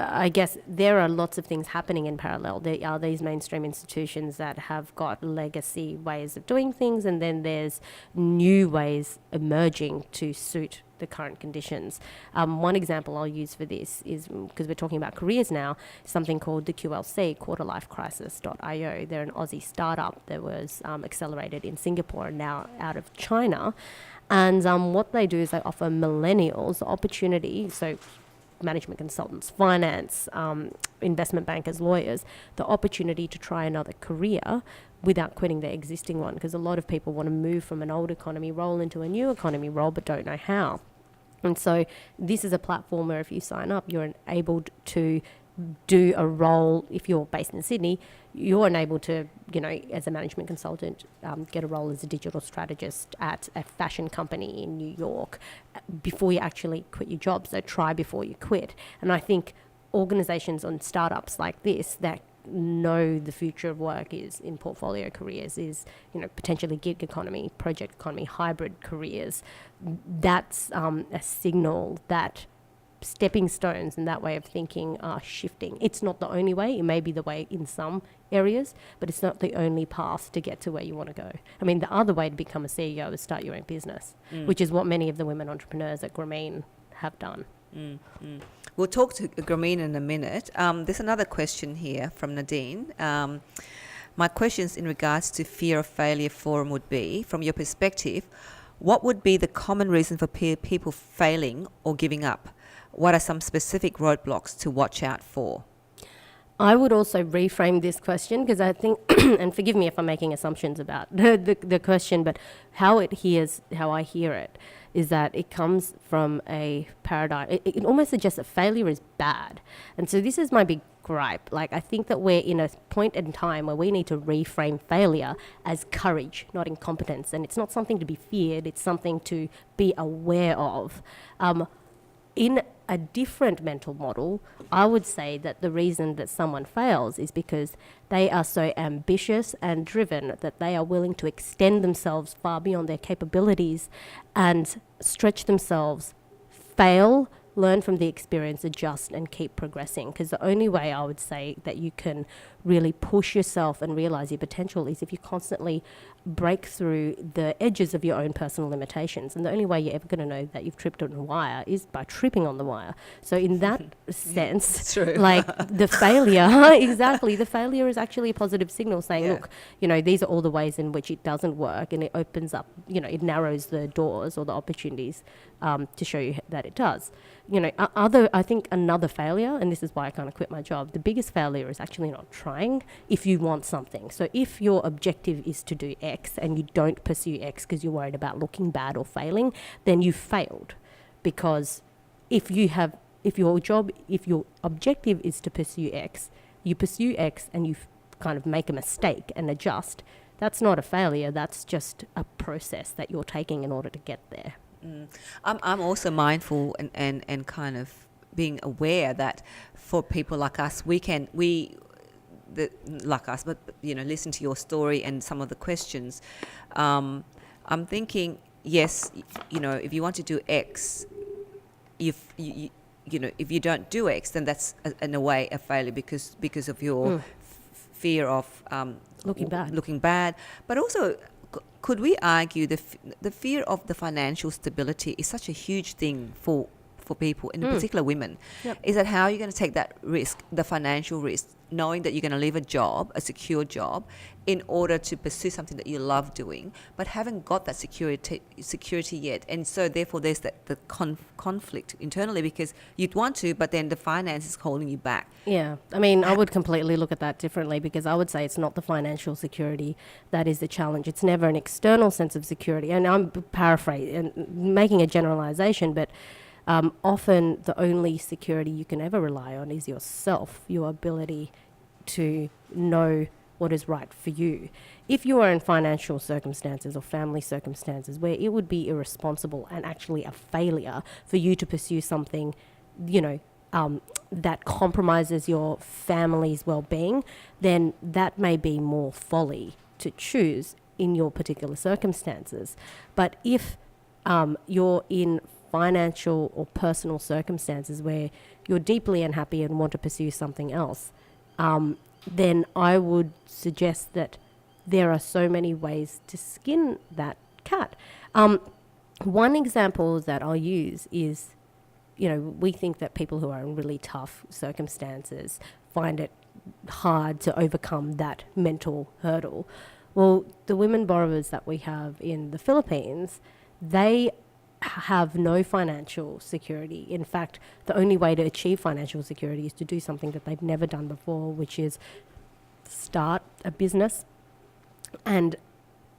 I guess there are lots of things happening in parallel. There are these mainstream institutions that have got legacy ways of doing things, and then there's new ways emerging to suit the current conditions. One example I'll use for this is, because we're talking about careers now, something called the QLC, quarterlifecrisis.io. They're an Aussie startup that was accelerated in Singapore and now out of China. And what they do is they offer millennials the opportunity, so management consultants, finance, investment bankers, lawyers, the opportunity to try another career without quitting their existing one, because a lot of people want to move from an old economy role into a new economy role but don't know how. And so this is a platform where if you sign up, you're enabled to do a role. If you're based in Sydney, you're enabled to, as a management consultant, get a role as a digital strategist at a fashion company in New York before you actually quit your job. So try before you quit. And I think organizations and startups like this that know the future of work is in portfolio careers, is potentially gig economy, project economy, hybrid careers. That's a signal that stepping stones and that way of thinking are shifting. It's not the only way. It may be the way in some areas, but it's not the only path to get to where you want to go. I mean, the other way to become a CEO is start your own business, which is what many of the women entrepreneurs at Grameen have done. We'll talk to Grameen in a minute. There's another question here from Nadine. My questions in regards to fear of failure forum would be, from your perspective, what would be the common reason for people failing or giving up? What are some specific roadblocks to watch out for? I would also reframe this question, because I think, and forgive me if I'm making assumptions about the question, but how I hear it, is that it comes from a paradigm. It almost suggests that failure is bad. And so this is my big gripe. Like, I think that we're in a point in time where we need to reframe failure as courage, not incompetence. And it's not something to be feared. It's something to be aware of. In a different mental model, I would say that the reason that someone fails is because they are so ambitious and driven that they are willing to extend themselves far beyond their capabilities and stretch themselves, fail, learn from the experience, adjust, and keep progressing. Because the only way I would say that you can really push yourself and realize your potential is if you constantly break through the edges of your own personal limitations. And the only way you're ever going to know that you've tripped on a wire is by tripping on the wire. So in that sense, like the failure, exactly, the failure is actually a positive signal saying, look, these are all the ways in which it doesn't work, and it opens up, it narrows the doors or the opportunities to show you that it does. I think another failure, and this is why I kind of quit my job, the biggest failure is actually not trying if you want something. So if your objective is to do X and you don't pursue X because you're worried about looking bad or failing, then you failed. Because if your objective is to pursue X, you pursue X and you kind of make a mistake and adjust, that's not a failure, that's just a process that you're taking in order to get there. I'm also mindful and kind of being aware that for people like us, listen to your story and some of the questions. I'm thinking, yes, if you want to do X, if you don't do X, then that's in a way a failure because of your fear of looking bad, but also. Could we argue the fear of the financial stability is such a huge thing for people, in particular women? Yep. Is that how you're going to take that risk, the financial risk, knowing that you're going to leave a job, a secure job, in order to pursue something that you love doing, but haven't got that security yet? And so therefore there's the conflict internally, because you'd want to, but then the finance is holding you back. Yeah, I mean, I would completely look at that differently, because I would say it's not the financial security that is the challenge. It's never an external sense of security. And I'm paraphrasing and making a generalization, but often the only security you can ever rely on is yourself, your ability to know what is right for you. If you are in financial circumstances or family circumstances where it would be irresponsible and actually a failure for you to pursue something, that compromises your family's well-being, then that may be more folly to choose in your particular circumstances. But if you're in financial or personal circumstances where you're deeply unhappy and want to pursue something else, then I would suggest that there are so many ways to skin that cat. One example that I'll use is, we think that people who are in really tough circumstances find it hard to overcome that mental hurdle. Well, the women borrowers that we have in the Philippines, they have no financial security. In fact, the only way to achieve financial security is to do something that they've never done before, which is start a business and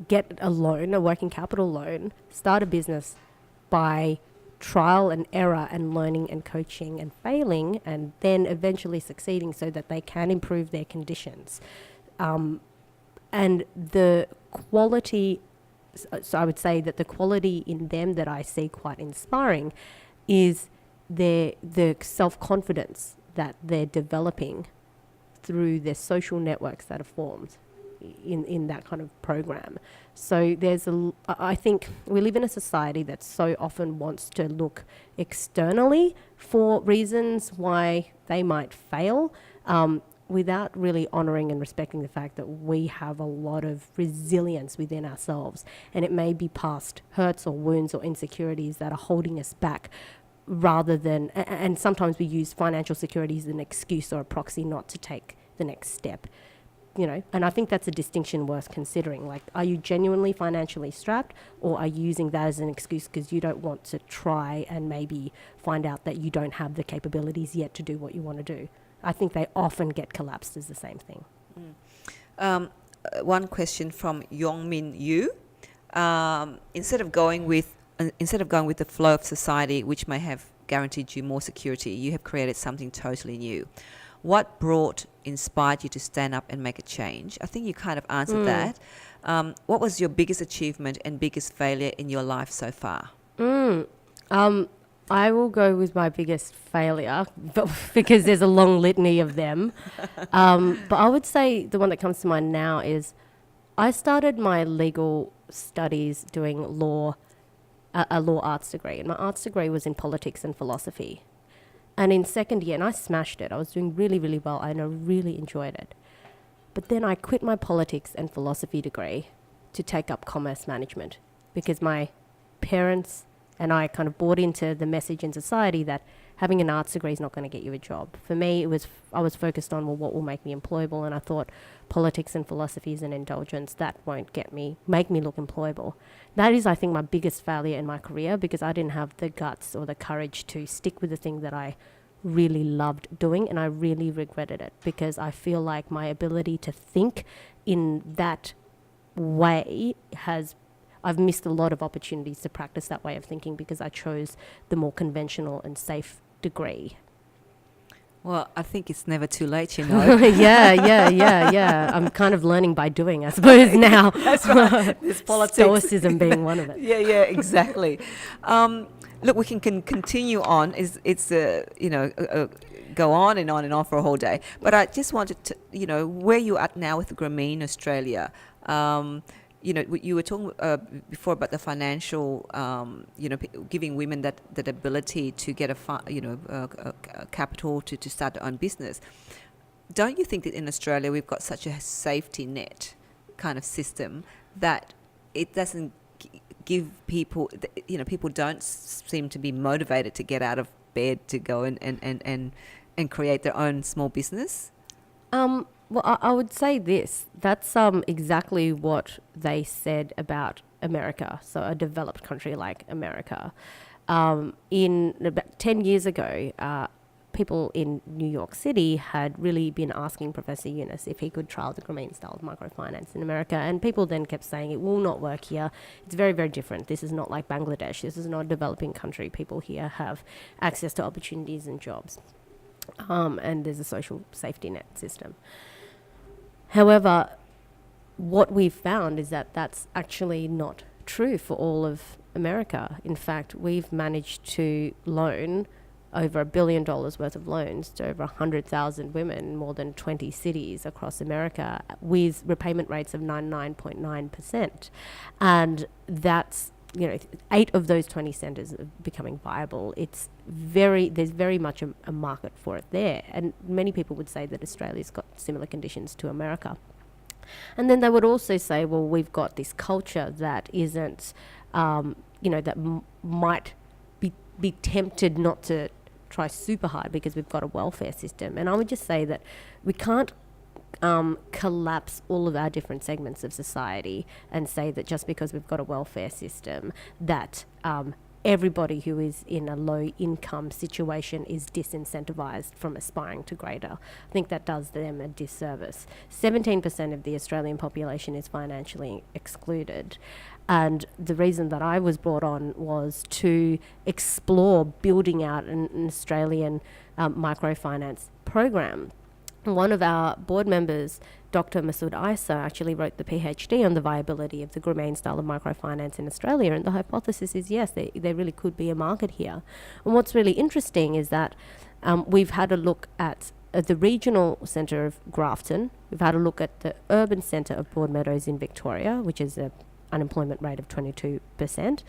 get a loan, a working capital loan, start a business by trial and error and learning and coaching and failing, and then eventually succeeding so that they can improve their conditions. And the quality, so I would say that the quality in them that I see quite inspiring is the self-confidence that they're developing through their social networks that are formed in that kind of program. So I think we live in a society that so often wants to look externally for reasons why they might fail, without really honouring and respecting the fact that we have a lot of resilience within ourselves, and it may be past hurts or wounds or insecurities that are holding us back, rather than, and sometimes we use financial security as an excuse or a proxy not to take the next step. And I think that's a distinction worth considering. Like, are you genuinely financially strapped, or are you using that as an excuse because you don't want to try and maybe find out that you don't have the capabilities yet to do what you want to do? I think they often get collapsed as the same thing. One question from Yongmin Yu. Instead of going with the flow of society, which may have guaranteed you more security, you have created something totally new. What inspired you to stand up and make a change? I think you kind of answered that. What was your biggest achievement and biggest failure in your life so far? I will go with my biggest failure because there's a long litany of them. But I would say the one that comes to mind now is I started my legal studies doing a law arts degree. And my arts degree was in politics and philosophy. And in second year, and I smashed it. I was doing really, really well, and I really enjoyed it. But then I quit my politics and philosophy degree to take up commerce management because my parents and I kind of bought into the message in society that having an arts degree is not going to get you a job. For me, I was focused on, well, what will make me employable? And I thought politics and philosophy is an indulgence. That won't make me look employable. That is, I think, my biggest failure in my career because I didn't have the guts or the courage to stick with the thing that I really loved doing, and I really regretted it because I feel like my ability to think in that way I've missed a lot of opportunities to practice that way of thinking because I chose the more conventional and safe degree. Well, I think it's never too late, Yeah. I'm kind of learning by doing, I suppose, now. That's right. There's politics. Stoicism being one of it. Yeah, exactly. Look, we can continue on. Go on and on and on for a whole day. But I just wanted to, where you at now with Grameen, Australia. You were talking before about the financial, giving women that ability to get a capital to start their own business. Don't you think that in Australia we've got such a safety net kind of system that it doesn't give people, people don't seem to be motivated to get out of bed to go and create their own small business? Well, I would say this. That's exactly what they said about America, so a developed country like America. In about 10 years ago, people in New York City had really been asking Professor Yunus if he could trial the Grameen style of microfinance in America, and people then kept saying it will not work here. It's very, very different. This is not like Bangladesh. This is not a developing country. People here have access to opportunities and jobs, and there's a social safety net system. However, what we've found is that that's actually not true for all of America. In fact, we've managed to loan over $1 billion worth of loans to over 100,000 women in more than 20 cities across America with repayment rates of 99.9%. And that's, 8 of those 20 centres are becoming viable. There's very much a market for it there. And many people would say that Australia's got similar conditions to America. And then they would also say, well, we've got this culture that isn't, might be tempted not to try super hard because we've got a welfare system. And I would just say that we can't collapse all of our different segments of society and say that just because we've got a welfare system that everybody who is in a low income situation is disincentivized from aspiring to greater. I think that does them a disservice. 17% of the Australian population is financially excluded. And the reason that I was brought on was to explore building out an Australian microfinance program. One of our board members, Dr. Masood Isa, actually wrote the PhD on the viability of the Grameen style of microfinance in Australia. And the hypothesis is, yes, there really could be a market here. And what's really interesting is that we've had a look at the regional centre of Grafton. We've had a look at the urban centre of Broadmeadows in Victoria, which is an unemployment rate of 22%. And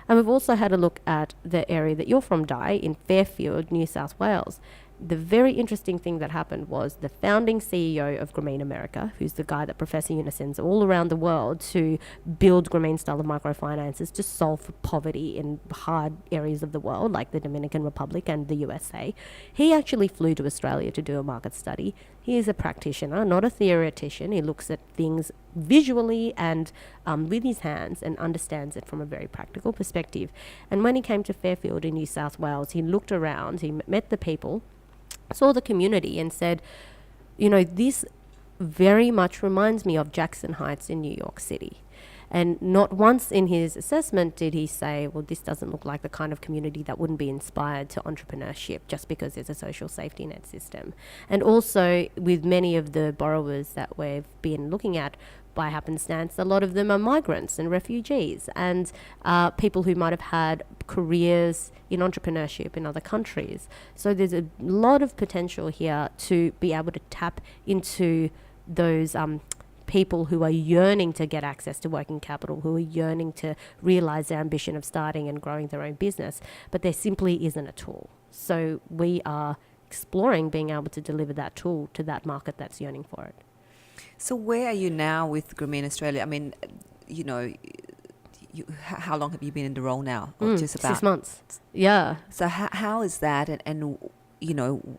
we've also had a look at the area that you're from, Di, in Fairfield, New South Wales. The very interesting thing that happened was the founding CEO of Grameen America, who's the guy that Professor Yunus sends all around the world to build Grameen style of microfinances to solve poverty in hard areas of the world, like the Dominican Republic and the USA. He actually flew to Australia to do a market study. He is a practitioner, not a theoretician. He looks at things visually and with his hands and understands it from a very practical perspective. And when he came to Fairfield in New South Wales, he looked around, he met the people, saw the community and said, this very much reminds me of Jackson Heights in New York City. And not once in his assessment did he say, well, this doesn't look like the kind of community that wouldn't be inspired to entrepreneurship just because there's a social safety net system. And also with many of the borrowers that we've been looking at, by happenstance, a lot of them are migrants and refugees and people who might have had careers in entrepreneurship in other countries. So there's a lot of potential here to be able to tap into those people who are yearning to get access to working capital, who are yearning to realize their ambition of starting and growing their own business, but there simply isn't a tool. So we are exploring being able to deliver that tool to that market that's yearning for it. So where are you now with Grameen Australia? I mean, how long have you been in the role now? Just about 6 months. Yeah. So how is that? And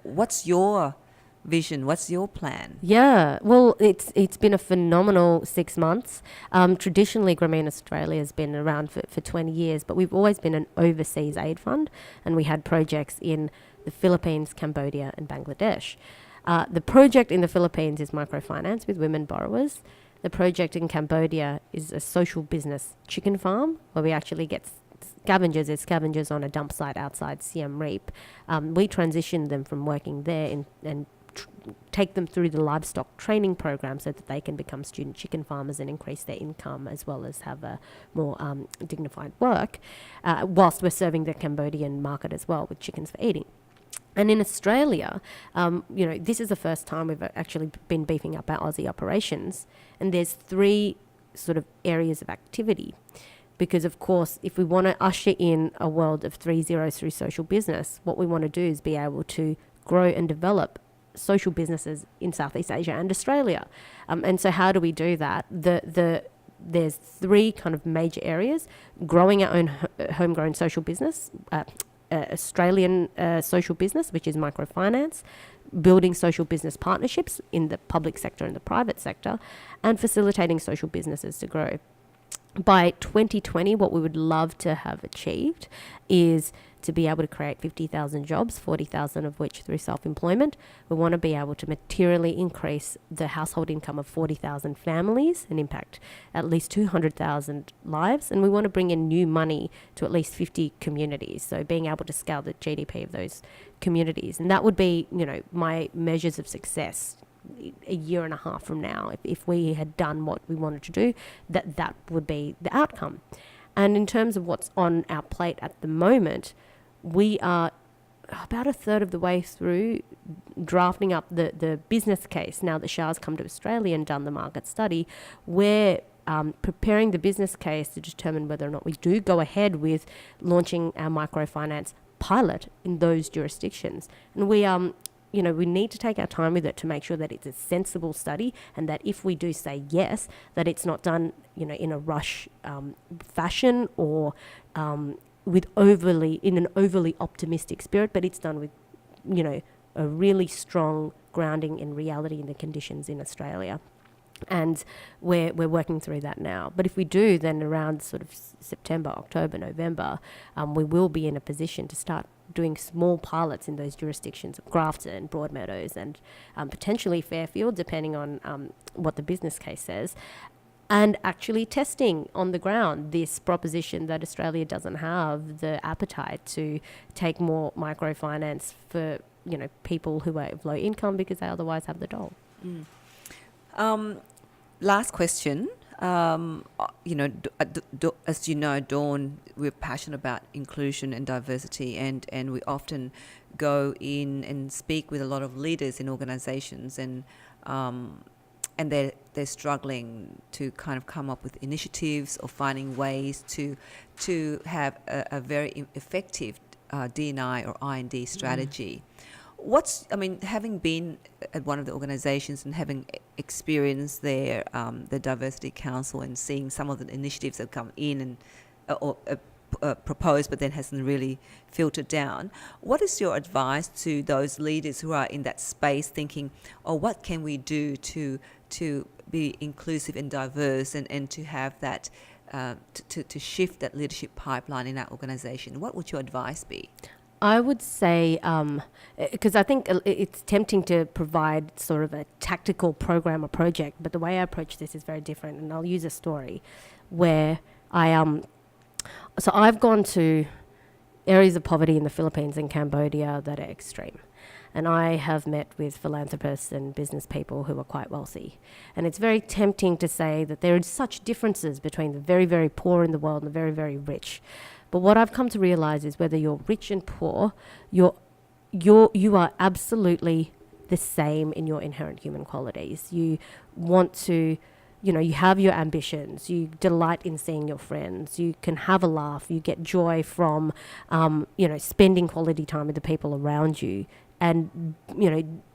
what's your vision? What's your plan? Yeah, well, it's been a phenomenal 6 months. Traditionally, Grameen Australia has been around for 20 years, but we've always been an overseas aid fund, and we had projects in the Philippines, Cambodia, and Bangladesh. The project in the Philippines is microfinance with women borrowers. The project in Cambodia is a social business chicken farm where we actually get scavengers on a dump site outside Siem Reap. We transitioned them from working there and take them through the livestock training program so that they can become student chicken farmers and increase their income as well as have a more dignified work, whilst we're serving the Cambodian market as well with chickens for eating. And in Australia, this is the first time we've actually been beefing up our Aussie operations. And there's 3 sort of areas of activity. Because, of course, if we want to usher in a world of 3 zeros through social business, what we want to do is be able to grow and develop social businesses in Southeast Asia and Australia. And so how do we do that? There's 3 kind of major areas: growing our own homegrown social business, Australian social business, which is microfinance, building social business partnerships in the public sector and the private sector, and facilitating social businesses to grow. By 2020, what we would love to have achieved is to be able to create 50,000 jobs, 40,000 of which through self-employment. We want to be able to materially increase the household income of 40,000 families and impact at least 200,000 lives. And we want to bring in new money to at least 50 communities. So being able to scale the GDP of those communities. And that would be, my measures of success a year and a half from now, if we had done what we wanted to do, that would be the outcome. And in terms of what's on our plate at the moment, we are about a third of the way through drafting up the business case. Now that Shah's come to Australia and done the market study, we're preparing the business case to determine whether or not we do go ahead with launching our microfinance pilot in those jurisdictions. And we we need to take our time with it to make sure that it's a sensible study, and that if we do say yes, that it's not done, in a rush fashion, or in an overly optimistic spirit, but it's done with, a really strong grounding in reality and the conditions in Australia. And we're working through that now. But if we do, then around sort of September, October, November, we will be in a position to start doing small pilots in those jurisdictions of Grafton, Broadmeadows, and potentially Fairfield, depending on what the business case says, and actually testing on the ground this proposition that Australia doesn't have the appetite to take more microfinance for, people who are of low income, because they otherwise have the dole. Last question. As you know, Dawn, we're passionate about inclusion and diversity, and we often go in and speak with a lot of leaders in organisations, and they're struggling to kind of come up with initiatives or finding ways to have a very effective D&I or I&D strategy. Having been at one of the organisations and having experienced their the Diversity Council and seeing some of the initiatives that come in and or proposed but then hasn't really filtered down, what is your advice to those leaders who are in that space thinking, what can we do to be inclusive and diverse and to have that, to shift that leadership pipeline in our organisation? What would your advice be? I would say, because I think it's tempting to provide sort of a tactical program or project, but the way I approach this is very different. And I'll use a story where so I've gone to areas of poverty in the Philippines and Cambodia that are extreme. And I have met with philanthropists and business people who are quite wealthy. And it's very tempting to say that there are such differences between the very, very poor in the world and the very, very rich. But what I've come to realize is whether you're rich and poor, you are absolutely the same in your inherent human qualities. You want to, you have your ambitions. You delight in seeing your friends. You can have a laugh. You get joy from, spending quality time with the people around you. And,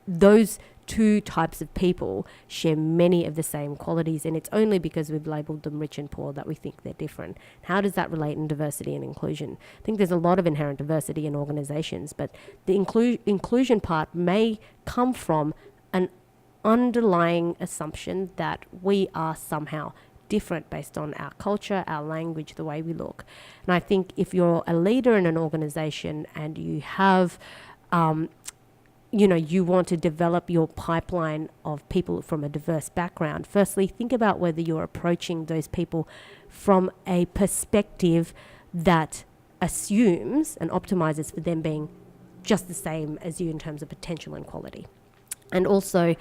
those two types of people share many of the same qualities, and it's only because we've labelled them rich and poor that we think they're different. How does that relate in diversity and inclusion? I think there's a lot of inherent diversity in organisations, but the inclusion part may come from an underlying assumption that we are somehow different based on our culture, our language, the way we look. And I think if you're a leader in an organisation and you have you want to develop your pipeline of people from a diverse background, firstly, think about whether you're approaching those people from a perspective that assumes and optimizes for them being just the same as you in terms of potential and quality. And also,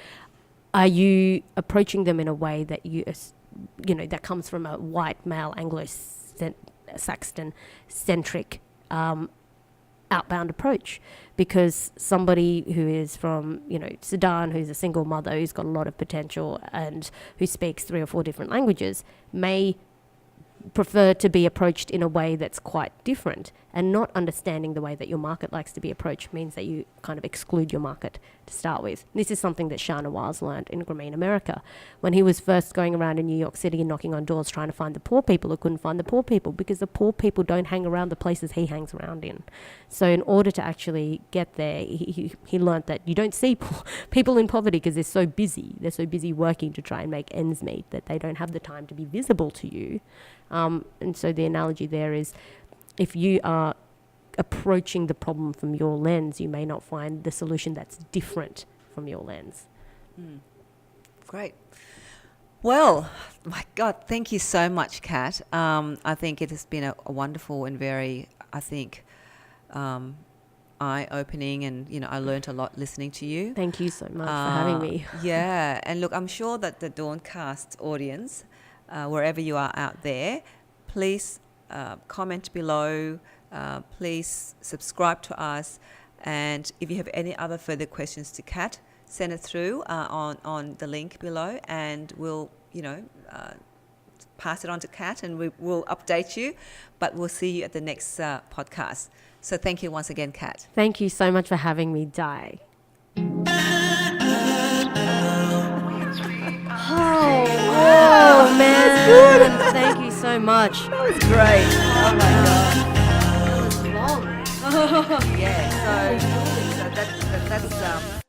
are you approaching them in a way that that comes from a white male Anglo-Saxon centric outbound approach? Because somebody who is from, Sudan, who's a single mother, who's got a lot of potential and who speaks 3 or 4 different languages, may prefer to be approached in a way that's quite different. And not understanding the way that your market likes to be approached means that you kind of exclude your market to start with. This is something that Shah Nawaz learned in Grameen, America, when he was first going around in New York City and knocking on doors trying to find the poor people who couldn't find the poor people, because the poor people don't hang around the places he hangs around in. So in order to actually get there, he learned that you don't see people in poverty because they're so busy. They're so busy working to try and make ends meet that they don't have the time to be visible to you. And so the analogy there is, if you are approaching the problem from your lens, you may not find the solution that's different from your lens. Great. Well, my God, thank you so much, Kat. I think it has been a wonderful and very, eye-opening, and I learned a lot listening to you. Thank you so much for having me. Yeah, and look, I'm sure that the DAWNCast audience, wherever you are out there, please comment below. Please subscribe to us, and if you have any other further questions to Kat, send it through on the link below, and we'll pass it on to Kat, and we will update you. But we'll see you at the next podcast. So thank you once again, Kat. Thank you so much for having me, Di. Oh man, that's good. Thank you so much. That was great. Oh my God. That was long. Yeah. So that's